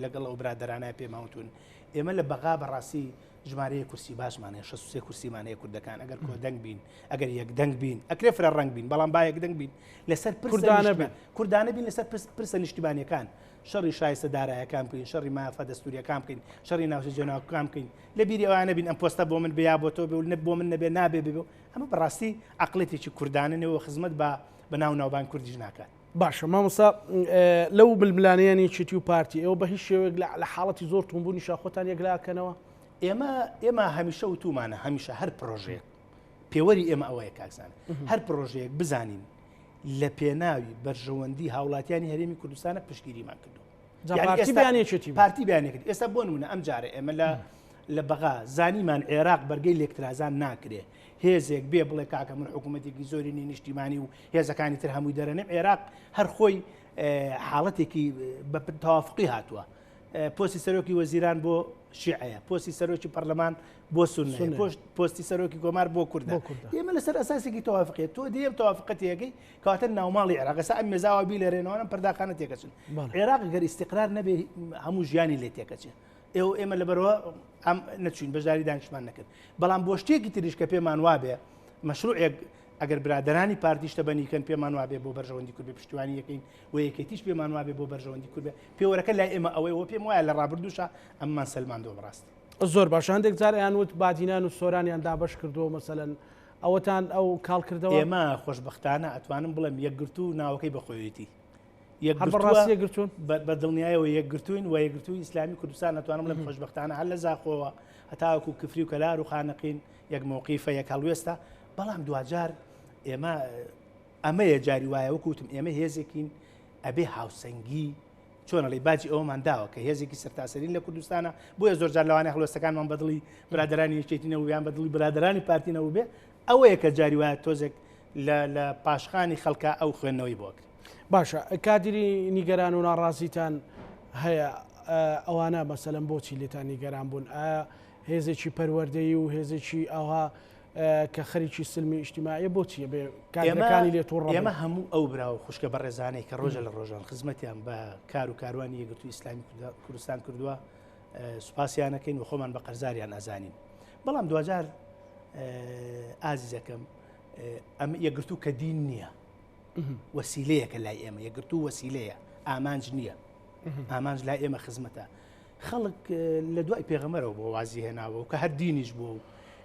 لەگەڵ ئەو برادرانە پێماوتون ئێمە لە بەغا بەڕاستی ژمارەیە کورسی باشمانەیە 63 کورسیمانەیە کوردەکان ئەگەر کۆدەنگ بین ئەگەر یەکدەنگ بین ئەکرێ فرە ڕنگ بین بەڵام با یەکدەنگ بین لەسەر کوردانە بین لەسەر پرسە نیشتیمانیەکان شەڕی شایستە دارایەکان بکەین شەڕی مافە دەستوریەکان بکەین شەڕی ناوچە جێناوەکان بکەین لە بیری ئەوانە بین ئەم پۆستە بۆ من بیا بۆ تۆ بێ بۆ من نەبێ نابێ بێ ئەمە بەڕاستی عقلێتێکی کوردانەوە خزمەت بە ناو ناوبان کوردیش ناکات. باشە مامۆستا لەو ململانیانی چیتی و پارتی ئەوە بە هیچ شێوەیەک لە حاڵەتی زۆر تومبوونی شاخۆتان یەکلاکەنەوە ئێمە هەمیشە وتومانە هەمیشە هەر پرۆژەیەک پێوەری ئێمە ئەوەیە کاکسانە هەر پرۆژەیەک بزانین لە پێناوی بەرژەوەندی هاوڵاتیانی هەرێمی کوردستانە پشتگیریمان کردو پارتی بیانێکرد ئێستا بۆ نمونە ئەم جارە ئێمە لە بەغا زانیمان عێراق بەرگەی لێکترازان ناکرێ هێزێک بێ بڵێ کاکە من حکوومەتێکی زۆری نیشتیمانی و هێزەکانی تر هەمووی دەرەنێم عێراق هەر خۆی حاڵەتێکی بە تەوافقی هاتووە پۆستی سەرۆکی وەزیران بۆ شیعەیە پۆستی سەرۆکی پەرلەمان بۆ سوننە پۆستی سەرۆکی کۆمار بۆ کوردە ئێمە لەسەر ئەساسێکی تەوافقیە تۆ دێم تەوافقەتێکی کەواتە ناوماڵی عێراق ئێستا ئەم مێزاوە بی لێرێنەوەنە پەرداخانە تێکەچن عێراق گەر ئیستیقرار نەبێ هەموو ژیانی لێ تێکەچێ ئێمە لەبەرەوە ئەم نەچوین بەژاری دانیشتمان نەکرد بەڵام بۆ شتێکی تریش کە پێمان وابێ مەشروعێک ئەگەر برادرانی پارتیشتە بەنیکەن پێمان وابێ بۆ بەرژەوەندی کورد بێ پشتیوانی یەکەین و یەکێتیش پێمان وابێ بۆ بەرژەوەندی کورد بێ پێوەرەکە لای ئێمە ئەوەی پێم وایە لە ڕابردووشە ئەممان سەلماندەوە بەڕاستی زۆر باش هەندێک جار یانوت بادینان و سۆرانیان دابش کردەوە مەسەلەن ئەوەتان ئەو کاڵ کردەوە ئێمە خۆشبەختانە ئەتوانم بڵێم یەکگرتو و ناوەکەی بەخۆیەتی یەکگرتوون بە دڵنیایەوە یەکگرتوین و یەکگرتووی ئیسلامی کوردستان ئەتوانم بڵێم خۆشبەختانە هەر لە زاخۆوە هەتاوەکو کفری و کەلار و خانەقین یەک موقیفە یەک هەڵوێستە بەڵام دوجار ئەمەیە جاری وایە وەکوتم ئێمە هێزێکین ئەبێ هاوسەنگی چۆنە لەی باجی ئەومان داوە کە هێزێکی سەرتاسەرین لە کوردستانە بۆیە زۆر جار لەوانەیە هەڵوێستەکانمان بەدڵی برادرانی یەکێتینەوە یان بەدڵی برادرانی پارتینەوە بێ ئەوەیە کە جاری وایە تۆزێک لە پاشخانی خەڵکە ئەو خوێندنەوەی بۆ کرد. باشە کادری نیگەران و ناڕازیتان هەیە ئەوانە مەسەلەن بۆچی لێتان نیگەران بوون هێزێکی پەروەردەیی و هێزێکی ئەوها کە خەریکی سلمی ئیجتیماعیە بۆچیە بێ کارەکانی لێ تۆڕ ئێمە هەموو ئەو براوە خوشکە بە ڕێزانەی کە ڕۆژە لە ڕۆژان خزمەتیان بە کار و کاروانی یەکگرتووی ئیسلامی کوردستان کردووە سوپاسیانەکەین و خۆمان بە قەرزاریان ئازانین بەڵام دوجار ئازیزەکەم ئەم یەکگرتوو کە دین نییە وەسیلەیەکە لای ئێمە یەکگرتوو وەسیلەیە ئامانج نییە ئامانج لای ئێمە خزمەتە خەڵک لە دوای پێغەمبەرەوە بۆ وازی هێناوە و کە هەر دینیش بوو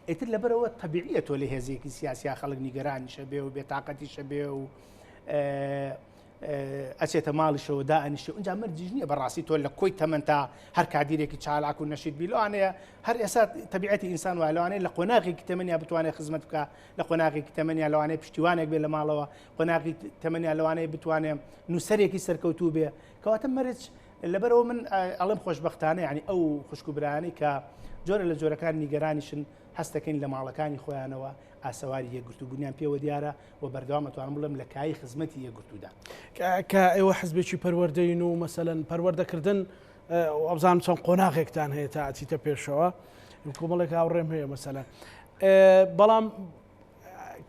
ئیتر لەبەرەوە تەبیعیە تۆ لە هێزێکی سیاسیا خەڵک نیگەرانیشە بێ و بێتاقەتیشە بێ و ئەچێتە ماڵیشەوە دائنیشە ئەنجا مەرجیش نییە بەڕاستی تۆ لە کۆی تەمەەن تا هەر کادیرێکی چالاک و نەشید بی لەوانەیە هەر ئێستا تەبیعەتی ئینسان وایە لەوانەیە لە قۆناغێکی تەمەنیا بتوانێت خزمەت بکە لە قۆناغێکی تەمەنیا لەوانەیە پشتیوانێک بێ لە ماڵەوە قۆناغی تەمەنیا لەوانەیە بتوانێت نووسەرێکی سەرکەوتوو بێ کەواتە مەرج لەبەرەوە من ئەڵێم خۆشبەختانە یعنی ئەو خوشکوبرانی کە جۆرە لە جۆرەکان نیگەرانیشن هەستەکەین لە ماڵەکانی خۆیانەوە ئاسەواری یەکگرتووبوونیان پێوە دیارە و بەردەوام ئەتوانم بڵێم لە کای خزمەتی یەکگرتوودا کە ئێوە حزبێکی پەروەردەین و مەسەلەن پەروەردەکردن ئەبزانم چەند قۆناغێکتان هەیە تا ئەچیتە پێشەوە کۆمەڵێک هاوڕێم هەیە مەسەلەن بەڵام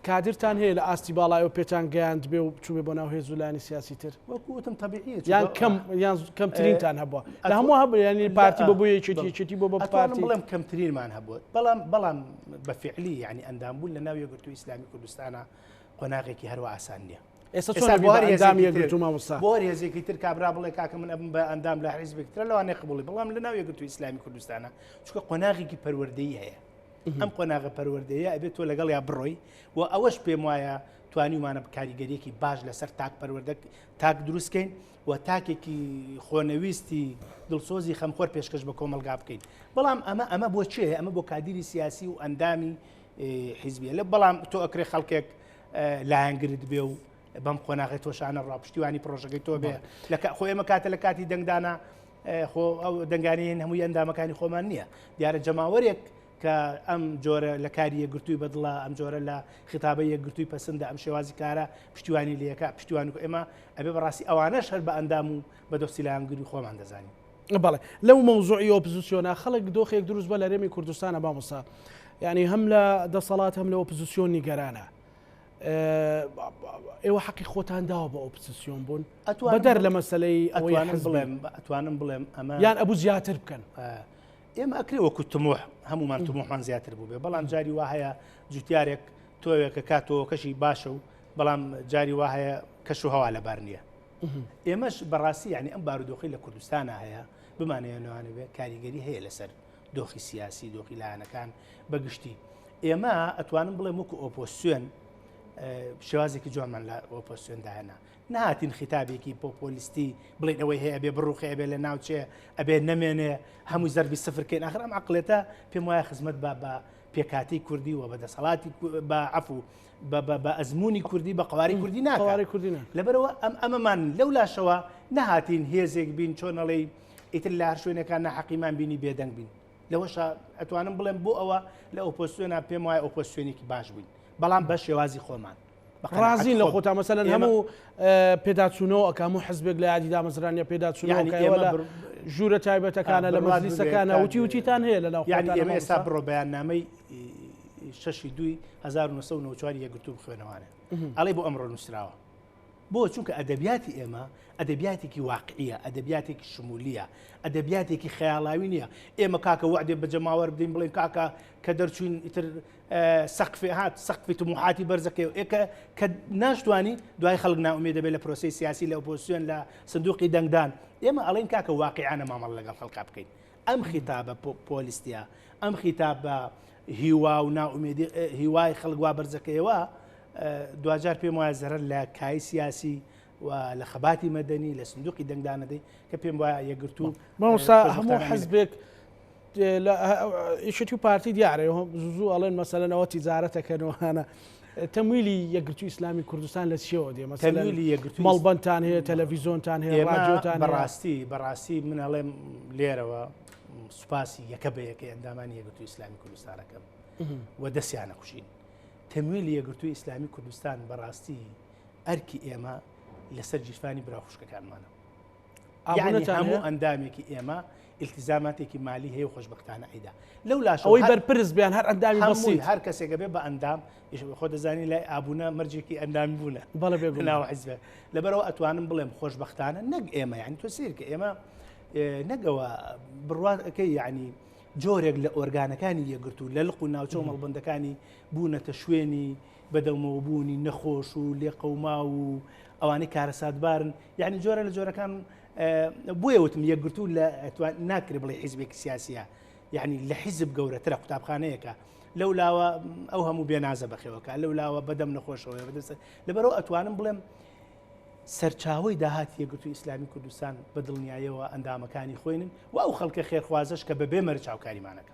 کادرتان هەیە لە ئاستی باڵایەوە پێتان گەیاند بێ و بچوبێ بۆ ناو هێزولانی سیاسی تر وەکوتم تەبیعیە یان کەمترینتان هەبووە لە هەموو هەبوو ینی پارتی بۆ یەکێتی بۆ بە پارتی بڵێم کەمترینمان هەبووە بەڵام بە فعلی یعنی ئەندامبوون لە ناو یەکگرتووی ئیسلامی کوردستانە قۆناغێکی هەروە ئاسان نییە ئێستا چۆن ئەندامی یەکگرتوو مامۆستا بۆ هێزێکی تر کابرا بڵێ کاکە من ئەبم بە ئەندام لە حیزبێکترە لەوانەیە قبوڵی بەڵام لە ناو یەکگرتووی ئیسلامی کوردستانە چونکە قۆناغێکی پەروەردەیی هەیە ئەم قۆناغە پەروەردەیە ئەبێت تۆ لەگەڵ یا بڕۆی و ئەوەش پێم وایە توانیمانە کاریگەریەکی باش لەسەر تاک پەروەردە تاک دروستکەین و تاکێکی خۆنەویستی دڵسۆزی خەمخۆر پێشکەش بە کۆمەلگا بکەین بەڵام ئەمە بۆ چێ ئەمە بۆ کادیری سیاسی و ئەندامی حیزبیە لە بەڵام تۆ ئەکرێ خەڵکێک لایەنگرت بێ و بەم قۆناغی تۆشانە ڕاپشتیوانی پرۆژەکەی تۆ بێ خۆ ئێمە کاتە لە کاتی دەنگدانە خۆ ئەو دەنگانەیە هەمووی ئەندامەکانی خۆمان نییە دیارە جەماوەرێک کە ئەم جۆرە لە کاری یەکگرتووی بەدڵە ئەم جۆرە لە خیتابە یەکگرتووی پەسەندە ئەم شێوازی کارە پشتیوانی لەکە پشتیوانی ئێمە ئەبێ بەڕاستی ئەوانەش هەر بە ئەندام و بە دۆستی لایەنگری خۆمان دەزانین. بەڵێ لەو مەوزوعی ئۆپۆزیسیۆنە خەڵک دۆخێک دروست بە لە هەرێمی کوردستانە بامۆستا یعنی هەم لە دەسەڵات هەم لە ئۆپۆزیسیۆن نیگەرانە ئێوە حەقی خۆتان داوە بە ئۆپسیسیۆن بوون بەدەر لە مەسلەی ئەتوانم بڵێم ئەمە یان ئەبوو زیاتر بکەن ئێمە ئەکرێ وەکو تموح هەمومان تموحمان زیاتر بوو بێ بەڵام جاری وا هەیە جوتیارێک تۆوێکە کاتەوە کەشی باشە و بەڵام جاری وا هەیە کەش و هەوا لەبار نییە ئێمەش بەڕاستی یعنی ئەم بارودۆخی لە کوردستانە هەیە بمانەیەنەوانە بێ کاریگەری هەیە لەسەر دۆخی سیاسی دۆخی لایەنەکان بەگشتی ئێمە ئەتوانم بڵێم وەکو ئۆپۆسیۆن شێوازێکی جوانمان لە ئۆپۆسیۆنداهێنا نهاتین خیتابێکی پۆپۆلیستی بڵێن ئەوەی هەیە ئەبێ بڕوخی ئەبێ لە ناوچێ ئەبێ نەمێنێ هەمووی زەربی سفرکەین ئاخر ئەم عەقڵێتە پێم وایە خزمەت بە پێکاتی کوردی و بەدەسەڵاتی بە عەفو بە ئەزمموی کوردی بە قواری کوردی ناکە لەبەرەوە ئەمەمان لەو لاشەوە نەهاتین هێزێک بین چۆنەڵێ ئیتر لە هەر شوێنەکان نەحەقیمان بینی بێدەنگ بین لەوەشە ئەتوانم بڵێم بۆ ئەوە لە ئۆپۆسیۆنە پێم وایە ئۆپۆسیۆنێکی باش بووین بەڵام بە شێوازی خۆمان ڕازین لە خۆتان مەسەلەن هەموو پێداچوونەوە ئەکە هەموو حزبێک لە یادی دامەزرانیە پێداچوونەوە ژوورە تایبەتەکانە لە مەجلیسەکانە وتیتان هەیە لەناو یعنی ئێمە ئێستا بڕۆ بەیاننامەی 6/2/1994 یەکگرتوو بخوێنەوانە ئەڵێ بۆ ئەمڕۆ نووسراوە بۆ چونکە ئەدەبیاتی ئێمە ئەدەبیاتێکی واقعیە ئەدەبیاتێکی شمولیە ئەدەبیاتێکی خەیاڵاوی نییە ئێمە کاکە وعدێ بە جەماوەر بدەین بڵێن کاکە کە دەرچوین ئیتر سەقفێ هات سەقفی طموحاتی بەرزەکەی ئێکە کە ناشتوانی دوای خەڵک ناومێ دەبێت لە پرۆسەی سیاسی لە ئۆپۆزیسیۆن لە سندوقی دەنگدان ئێمە ئەڵێن کاکە واقعانە مامەڵ لەگەڵ خەڵکا بکەین ئەم خیتابە پۆلیستیە ئەم خیتابە هیوا و ناومێدی هیوای خەڵک وا بەرزەکەیەوە دوجار پێم وایە زەرەر لە کای سیاسی و لە خەباتی مەدەنی لە سندوقی دەنگدانەدەی کە پێم وایە یەکگرتوو مامۆستا هەموو حەزبێک ئیشەتی و پارتی دیارە زوو ئەڵێن مەسەلەن ئەوە تیجارەتەکەنەوەهانە تەمویلی یەکگرتووی ئیسلامی کوردستان لە چیەوە دێ تەمویلی یەکگرتووی مەڵبەندتان هەیە تەلەڤیزۆنتان هەیە ڕادیۆتان بەڕاستی من ئەڵێم لێرەوە سوپاسی یەکە بە یەکەی ئەندامانی یەکگرتووی ئیسلامی کوردستانەکەم و دەستیانە کوشین تەمویلی یەکگرتووی ئیسلامی کوردستان بەڕاستی ئەرکی ئێمە لەسەر جیرفانی براخوشکەکانمانە یعنی هەموو ئەندامێکی ئێمە التزاماتێکی مالی هەیە و خۆشبەختانە ئەیدا لەو لاشە ئەوەی بەرپرس بیان هەر ئەندامی بەسیط هەر کەسێکە بێ بە ئەندام خۆ دەزانی لای ئابوونە مەرجێکی ئەندامی بوونە بەڵێ بێ ناو حیزبە لەبەرەوە ئەتوانم بڵێم خۆشبەختانە نەک ئێمە یعنی تۆ سیرکە ئێمە نەگەوە بڕواتەکەی یعنی جۆرێک لە ئۆرگانەکانی یەکگرتوو لە لق و ناوچە و مەڵبەندەکانی بوونەتە شوێنی بەدەمەوە بوونی نەخۆش و لێقەوما و ئەوانەی کارەساتبارن یعنی جۆرە لە جۆرەکان بۆیە وتم یەکگرتوو لە ناکرێت بڵێ حیزبێکی سیاسیە یعنی لە حیزب گەورەترە قوتابخانەیەکە لەو لاوە ئەو هەموو بێنازە بەخێوەکە لەو لاوە بەدەم نەخۆشەوەی بەدەست لەبەرەوە ئەتوانم بڵێم سەرچاوی داهاتی یەکگرتووی ئیسلامی کوردستان بە دڵنیاییەوە ئەندامەکانی خۆینن و ئەو خەڵکە خێرخوازش کە بەبێ مەرچاوکاریمانەکە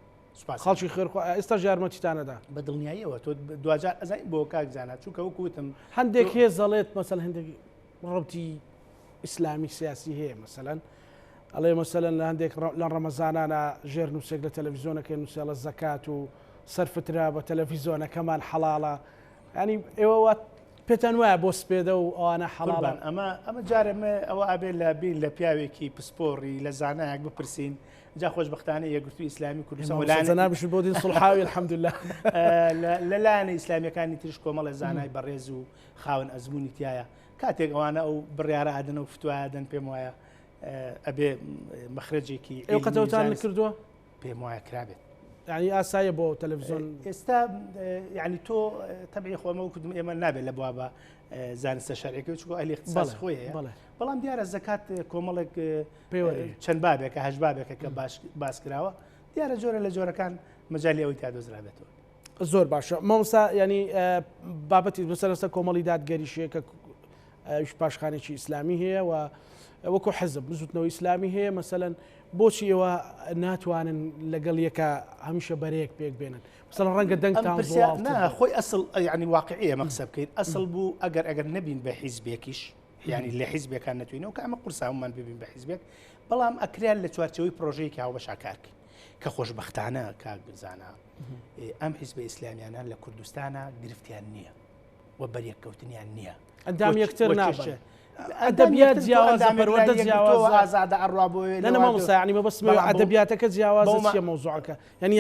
خەڵکی خێرخوا ئێستا یارمەتیتانەدا بە دڵنیاییەوە تۆ دوجار ئەزای بۆ کاکزانات چووکە وەکوتم هەندێک هێز دەڵێت مەسەل هەندێک ڕەبتی ئیسلامی سیاسی هەیە مەسەلەن ئەڵێ مەسەلەن لە هەندێک لە ڕەمەزانانە ژێر نووسێک لە تەلەڤیزۆنەکە نووسێ لە زەکات و سەرفترا بە تەلەڤیزۆنەکەمان حەڵاڵە ینی ئێوە پێتان وایە بۆ سپێدە و ئەوانە حەڵاڵن ئەمە جارێمە ئەوە ئابێت لە بین لە پیاوێکی پسپۆڕی لە زانایەک بپرسین جا خۆشبەختانە یەکگرتووی ئیسلامی کوردستان بشن بۆ دین سڵحاوی الحەمدولله لەلایەنە ئیسلامیەکانی تریش کۆمەڵە زانای بەڕێز و خاوەن ئەزمموی تایە کاتێک ئەوانە ئەو بڕیارە ئادەن و فتوایدەن پێم وایە ئەبێ مەخرەجێکی ئەو قەتەوتان کردووە پێم وایە کرابێت یعنی ئاسایە بۆ تەلەڤیزۆن ئێستا یعنی تۆ تەبعی خۆمە وکردم ئێمە نابێت لە بوا بە زانستە شەرعیەکە چکۆ ئەلی اختصاص خۆیە بەڵام دیارە زەکات کۆمەڵێک چەند بابێکە هەژ بابێکە کە باس کراوە دیارە جۆرە لە جۆرەکان مەجای ئەوی تا دۆزرابێتەوە زۆر باشە مامۆستا ینی بابەتی بەسەرەستا کۆمەڵی دادگەریشەیە کە پاشخانێکی ئیسلامی هەیە و وەکو حزب زوتنەوەی ئیسلامی هەیە مەسەلەن بۆچی ئێوە ناتوانن لەگەڵ یەکە هەمیشە بەرەیەک پێک بێنن مثلا ڕەنگە دەنگتان خۆی ئەسڵ ینی واقعیە مەقسە بکەیت ئەسڵ بوو ئەگەر نەبین بە حیزبێکیش ینی لە حیزبەکان نەتوینەوە کە ئەمە قورساومان ببین بە حیزبێک بەڵام ئەکرێن لە چوارچەوەی پرۆژەیەکی هاوبەشا کارکەین کە خۆشبەختانە کاک بزانە ئەم حیزبە ئیسلامیانە لە کوردستانە گرفتیان نییە و بەریەککەوتنیان نییە ئەندام یەکتر نابن ئەدەبیات جیاوازە پەروەردە جیاوازە ئازادە ئەڕابۆی لە نەمامۆستا یعنی مەبەستمەوە ئەدەبیاتەکە جیاوازە چیە مەوزوعەکە یعنی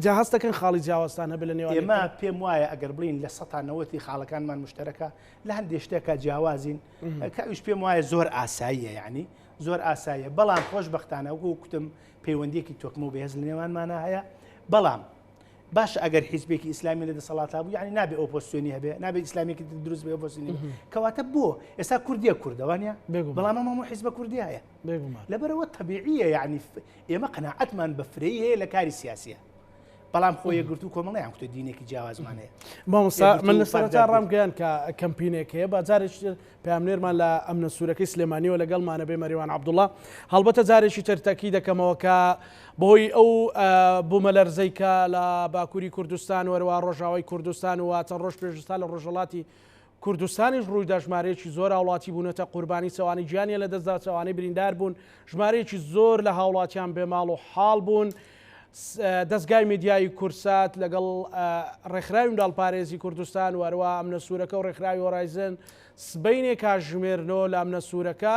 جاهاز دەکەن خاڵی جیاوازتان هەبێ لە نێوان ئێمە پێم وایە ئەگەر بڵین لە 190 خاڵەکانمان مشتەرەکە لە هەندێک شتێکە جیاوازین کاویش پێم وایە زۆر ئاساییە یعنی زۆر ئاساییە بەڵام خۆشبەختانە وەکو کوتم پەیوەندیەکی تۆکمە و بەهێز لە نێوانمانە هەیە بەڵام باش ئەگەر حیزبێکی ئیسلامی لە دەسەڵاتە بوو یعنی نابێ ئۆپۆزیسیۆنی هەبێ نابێ ئیسلامێکی دروست بێ ئۆپۆزیسیۆنی کەواتە بۆ ئێستا کوردیە کوردەوانە بەڵام ئەمە حیزبە کوردی هەیە لەبەرەوە تەبیعیە یعنی ئێمە قەناعەتمان بە فرەی هەیە لە کاری سیاسیە بەڵام خۆی گرتو کۆمەڵیان کوتە دینێکی جیاوازمان هەیە مامۆستا من لە سەرەتا ڕامگەیان کە کەمپینێک هەیە بازارێک پامنێرمان لە ئەمنە سوورەکەی سلێمانیەوە لەگەڵمانە بێ مەریوان عەبدوڵڵا هەڵبەتە جارێکی تەرتەکی دەکەمەوە کە بەهۆی ئەو بوومەلەرزەی کە لە باکووری کوردستان وەرەوە ڕۆژاوای کوردستان و چەند ڕۆژ پێشستا لە ڕۆژهەڵاتی کوردستانیش ڕوویدا ژمارەیەکی زۆر هاوڵاتی بوونەتە قوربانی چەوانی گیانیان لە دەستدا چەوانەی بریندار بوون ژمارەیەکی زۆر لە هاوڵاتیان بێماڵ و حاڵ بوون دەستگای میدیایی کورسات لەگەڵ ڕێکخراوی منداڵپارێزی کوردستان وەروە ئەمنە سوورەکە و ڕێکخراوی هۆرایزن سبەینێک کاژمێرنەوە لە ئەمنە سوورەکە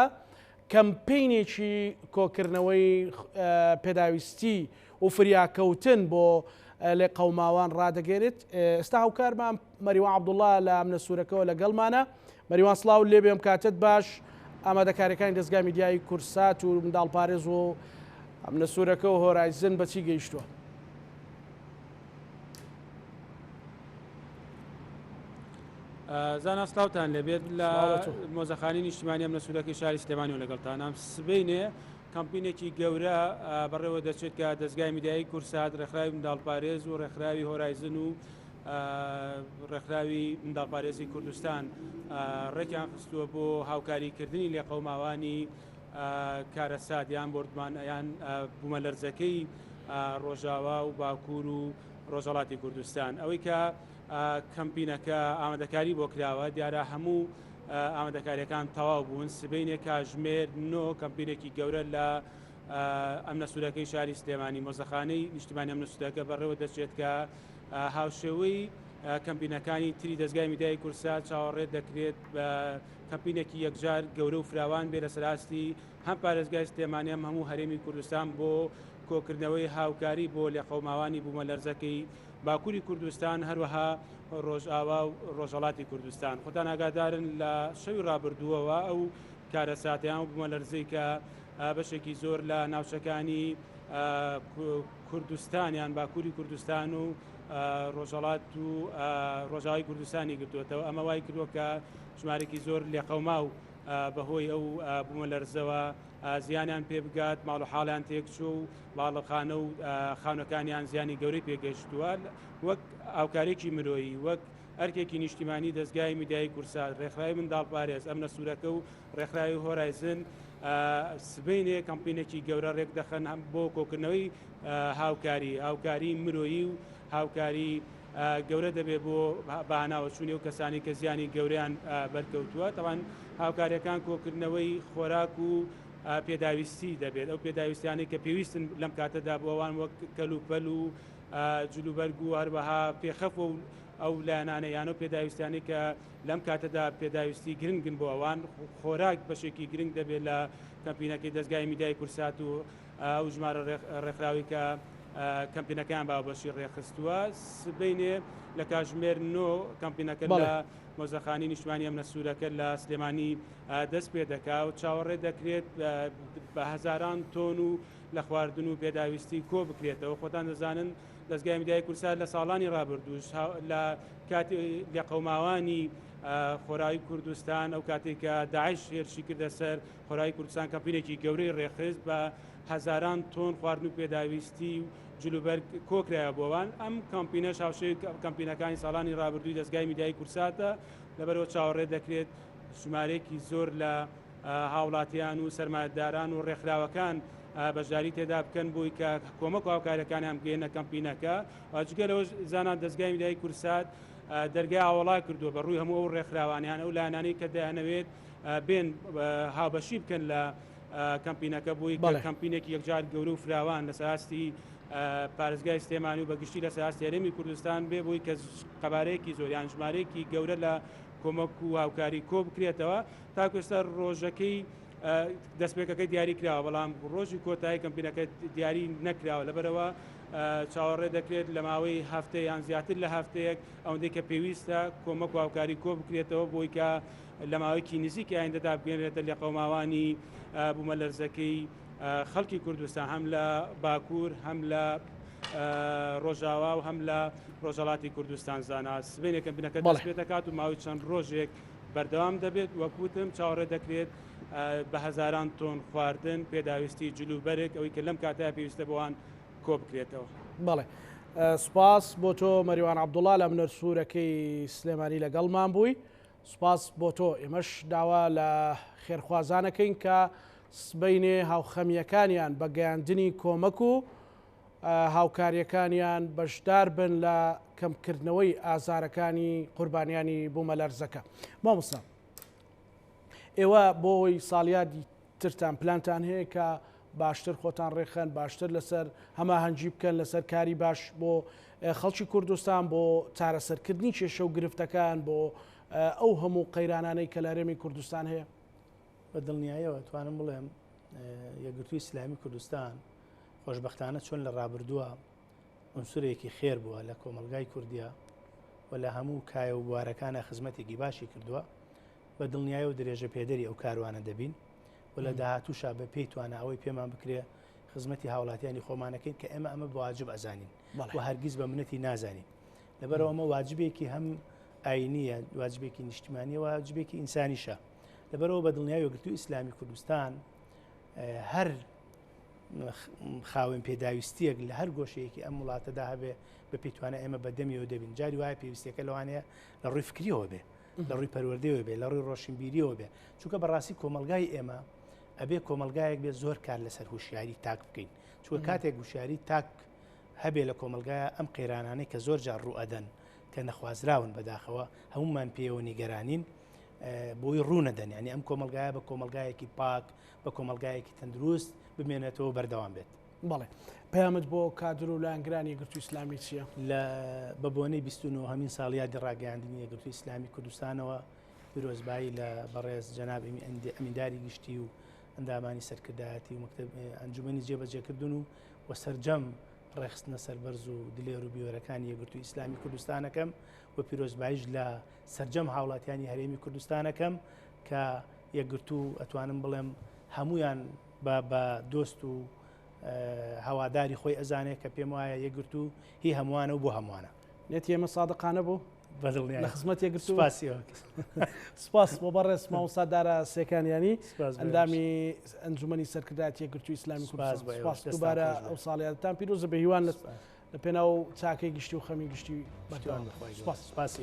کەمپینێکی کۆکردنەوەی پێداویستی و فریاکەوتن بۆ لێ قەوماوان ڕادەگەێنێت ئێستا هاوکارمان مەریوان عەبدوڵڵا لە ئەمنە سوورەکەەوە لەگەڵمانە مەریوان سڵاو لێ بێم کاتت باش ئامادەکاریەکانی دەستگای میدیایی کورسات و منداڵپارێز و ئەمنە سوورەکە و هۆرایزن بەچی گەیشتووە زانا سلااوتان لەبێت لە مۆزەخانی نیشتیمانی ئەمنە سوورەکەی شاری سلێمانی و لەگەڵتان ئەم سبەینێ کەمپینێکی گەورە بەڕێوە دەچێت کە دەستگای میدیایی کورسات ڕێکخراوی منداڵپارێز و ڕێکخراوی هۆرایزن و ڕێکخراوی منداڵپارێزی کوردستان ڕێکیان خستووە بۆ هاوکاریکردنی لێ قەوماوانی کارەسات یان بردمان یان بوومەلەرزەکەی ڕۆژاوا و باکوور و ڕۆژهەڵاتی کوردستان ئەوەی کە کەمپینەکە ئامادەکاری بۆ کراوە دیارە هەموو ئامادەکاریەکان تەواو بوون سبەینێک کاژمێر نۆ کەمپینێکی گەورە لە ئەمنە سوورەکەی شاری سلێمانی مۆزەخانەی نیشتیمانی ئەمنە سوورەکە بەڕێوە دەچێت کە هاوشێوەی کەمپینەکانی تری دەستگای میدیایی کورسات چاوەڕێت دەکرێت بە کەمپینێکی یەکجار گەورە و فراوان بێ لە سەراستی هەم پارێزگای سلێمانی هەم هەموو هەرێمی کوردستان بۆ کۆکردنەوەی هاوکاری بۆ لێ قەوماوانی بوومەلەرزەکەی باکووری کوردستان هەروەها ڕۆژئاوا و ڕۆژهەڵاتی کوردستان خۆتان ئاگادارن لە شەوی ڕابردووەوە ئەو کارەساتیان و بوومەلەرزەی کە بەشێکی زۆر لە ناوچەکانی کوردستانیان باکووری کوردستان و ڕۆژهەڵات و ڕۆژاوای کوردستانی گرتووەتەوە ئەمە وای کردووە کە ژمارێکی زۆر لێ قەوما و بەهۆی ئەو بوومەلەرزەوە زیانیان پێ بگات ماڵ و حاڵیان تێکچوو و باڵەخانە و خاونەکانیان زیانی گەورەی پێگەشتووە وەک ئاوکارێکی مرۆیی وەک ئەرکێکی نیشتیمانی دەستگای میدیایی کورسات ڕێکخراوی منداڵپارێز ئەمنە سوورەکە و ڕێکخراوی هۆرایزن سبەینێ کەمپینێکی گەورە ڕێک دەخەن بۆ کۆکردنەوەی هاوکاری مرۆیی و هاوکاری گەورە دەبێت بۆ بەهاناوە چوونی و کەسانی کە زیانی گەوریان بەرکەوتووە تەوان هاوکاریەکان کۆکردنەوەی خۆراک و پێداویستی دەبێت ئەو پێداویستیانی کە پێویستن لەم کاتەدا بۆ ئەوان وەک کەلوپەل و جلوبەرگ و هەروەها پێخەف و ئەو لایەنانە یان و پێداویستیانی کە لەم کاتەدا پێداویستی گرنگن بۆ ئەوان خۆراک بەشێکی گرنگ دەبێت لە کەمپینەکەی دەستگای میدیایی کورسات و ئەو ژمارە ڕێکخراوی کە کەمپینەکان باوەشی ڕێخستووە سبەینێ لە کاژمێر نۆ کەمپینەکە لە مۆزەخانی نیشتیمانی ئەمنە سوورەکە لە سلێمانی دەست پێ دەکا و چاوەڕێ دەکرێت بە هەزاران تۆن و لە خواردن و پێداویستی کۆ بکرێتەوە خۆتان دەزانن دەستگای میدیایی کورسات لە ساڵانی ڕابردووش لە کاتی لێ قەوماوانی خۆراوی کوردستان ئەو کاتێک کە داعش هێرشی کردە سەر خۆراوی کوردستان کەمپینێکی گەورەی ڕێخست بە هەزاران تۆن خواردن و پێداویستی و جلوبەرگ کۆکرایە بۆوان ئەم کەمپینە شاوشەی کەمپینەکانی ساڵانی ڕابردووی دەستگای میدیایی کورساتە لەبەرەوە چاوەڕێ دەکرێت ژمارەیەکی زۆر لە هاوڵاتیان و سەرمایەداران و ڕێکخراوەکان بەشداری تێدا بکەن بۆی کە کۆمەک و هاوکاریەکانیان بگەێنە کەمپینەکە جگەلەوە زانان دەستگای میدیایی کورسات دەرگای ئاوەڵا کردووە بەڕووی هەموو ئەو ڕێکخراوانیان ئەو لایەنانەی کە دەیانەوێت بێن هاوبەشی بکەن لە کەمپینەکە بووی کەمپینێکی یەکجار گەورە و فراوان لە سەراستی پارێزگای سلێمانی و بەگشتی لە سەراستی هەرێمی کوردستان بێ بووی کە قەبارەیەکی زۆر یان ژمارەیەکی گەورە لە کۆمەک و هاوکاری کۆ بکرێتەوە تا کوێستا ڕۆژەکەی دەستپێکەکەی دیاری کراوە بەڵام ڕۆژی کۆتایی کەمپینەکە دیاری نەکراوە لەبەرەوە چاوەڕێ دەکرێت لە ماوەی هەفتەیە یان زیاتر لە هەفتەیەک ئەوەندەی کە پێویستە کۆمەک و هاوکاری کۆ بکرێتەوە بۆی کە لە ماوەیەکی نزیکی ئایندەدا بگەێنرێتە لە قەوماوانی بوومەلەرزەکەی خەڵکی کوردستان هەم لە باکوور هەم لە ڕۆژاوا و هەم لە ڕۆژهەڵاتی کوردستان زانا سبەینێک کەمپینەکە دەست پێ دەکات و ماوەی چەند ڕۆژێک بەردەوام دەبێت وەکوتم چاوەڕێ دەکرێت بە هەزاران تۆن خواردن پێداویستی جلوبەرێک ئەوەی کە لەم کاتەیە پێویستە بۆوان کۆ بکرێتەوە. بەڵێ سوپاس بۆ تۆ مەریوان عەبدوڵڵا لە منەرسوورەکەی سلێمانی لەگەڵمان بووی. سوپاس بۆ تۆ ئێمەش داوا لە خێرخوازانەکەین کە سبەینێ هاوخەمیەکانیان بە گەیاندنی کۆمەک و هاوکاریەکانیان بەشدار بن لە کەمکردنەوەی ئازارەکانی قوربانیانی بوومەلەرزەکە. مامۆستا ئێوە بۆی ساڵیادی ترتان پلانتان هەیە کە باشتر خۆتان ڕێخەن باشتر لەسەر هەماهەنگی بکەن لەسەر کاری باش بۆ خەڵکی کوردستان بۆ چارەسەرکردنی کێشە و گرفتەکان بۆ ئەو هەموو قەیرانانەی کە لە هەرێمی کوردستان هەیە؟ بە دڵنیاییەوە توانم بڵێم یەکگرتووی ئیسلامی کوردستان خۆشبەختانە چۆن لە ڕابردووە ئونسورێکی خێر بووە لە کۆمەلگای کوردیا و لە هەموو کایە و بوارەکانە خزمەتێکی باشی کردووە. بە دڵنیایە و درێژە پێدەری ئەو کاروانە دەبین و لە داهاتووشا بە پێی توانە ئەوەی پێمان بکرێ خزمەتی هاوڵاتیانی خۆمانەکەین کە ئێمە ئەمە بواجب ئەزانین و هەرگیز بە منەتی نازانین. لەبەرەوە ئەمە واجبێکی هەم ئاینیە واجبێکی نیشتیمانیە واجبێکی ئینسانیشە. لەبەرەوە بە دڵنیای یەکگرتووی ئیسلامی کوردستان هەر خاوێن پێداویستیەک لە هەر گۆشەیەکی ئەم وڵاتەدا هەبێ بە پێیتوانە ئێمە بەدەمیەوە دەبین. جاری وایە پێویستەکە لەوانەیە لە ڕووی فکریەوە بێ لە ڕووی پەروەردەیەوە بێ لە ڕووی ڕۆشنبیریەوە بێ چونکە بەڕاستی کۆمەلگای ئێمە ئەبێ کۆمەلگایەک بێ زۆر کار لەسەر هوشیاری تاک بکەین چونکە کاتێک هوشیاری تاک هەبێ لە کۆمەلگایە ئەم قەیرانانەی کە زۆر جار ڕوو ئەدەن کە نەخوازراون بەداخەوە هەمومان پێوە نیگەرانین بۆی ڕوونەدەن ینی ئەم کۆمەلگایە بە کۆمەلگایەکی پاک بە کۆمەلگایەکی تەندروست بمێنێتەوە بەردەوام بێت. بەڵێ پەیامت بۆ کادر و لایەنگرانی یەکگرتووی ئیسلامی چییە؟ لە بە بۆنەی 29 هەمین ساڵیادی ڕاگەیاندنی یەکگرتووی ئیسلامی کوردستانەوە پیرۆزبایی لە بەڕێز جەناب ئەمینداری گشتی و ئەندامانی سەرکردایەتی و ئەنجومەنی جێبەجێکردن و سەرجەم ڕێخستنە سەربەرز و دلێر و بیوەرەکانی یەکگرتووی ئیسلامی کوردستانەکەم و پیرۆزباییش لە سەرجەم هاوڵاتیانی هەرێمی کوردستانەکەم کە یەکگرتوو ئەتوانم بڵێم هەمویان بە دۆست و هەواداری خۆی ئەزانێت کە پێم وایە یەکگرتوو هی هەمووانە و بۆ هەمووانە. نێت ئێمە سادقانە بوو لە خزمەت یەکگرتوو. سپاس بۆ بەڕێز مامۆستا دارا سێکانیانی ئەندامی ئەنجومەنی سەرکردایەتی یەکگرتووی ئیسلامی کوردستان. سپاس دووبارە ئەو ساڵیادتان پیرۆزە بە هیوان لە پێناو چاکەی گشتی و خەمی گشتی بەتوان. سپاسی.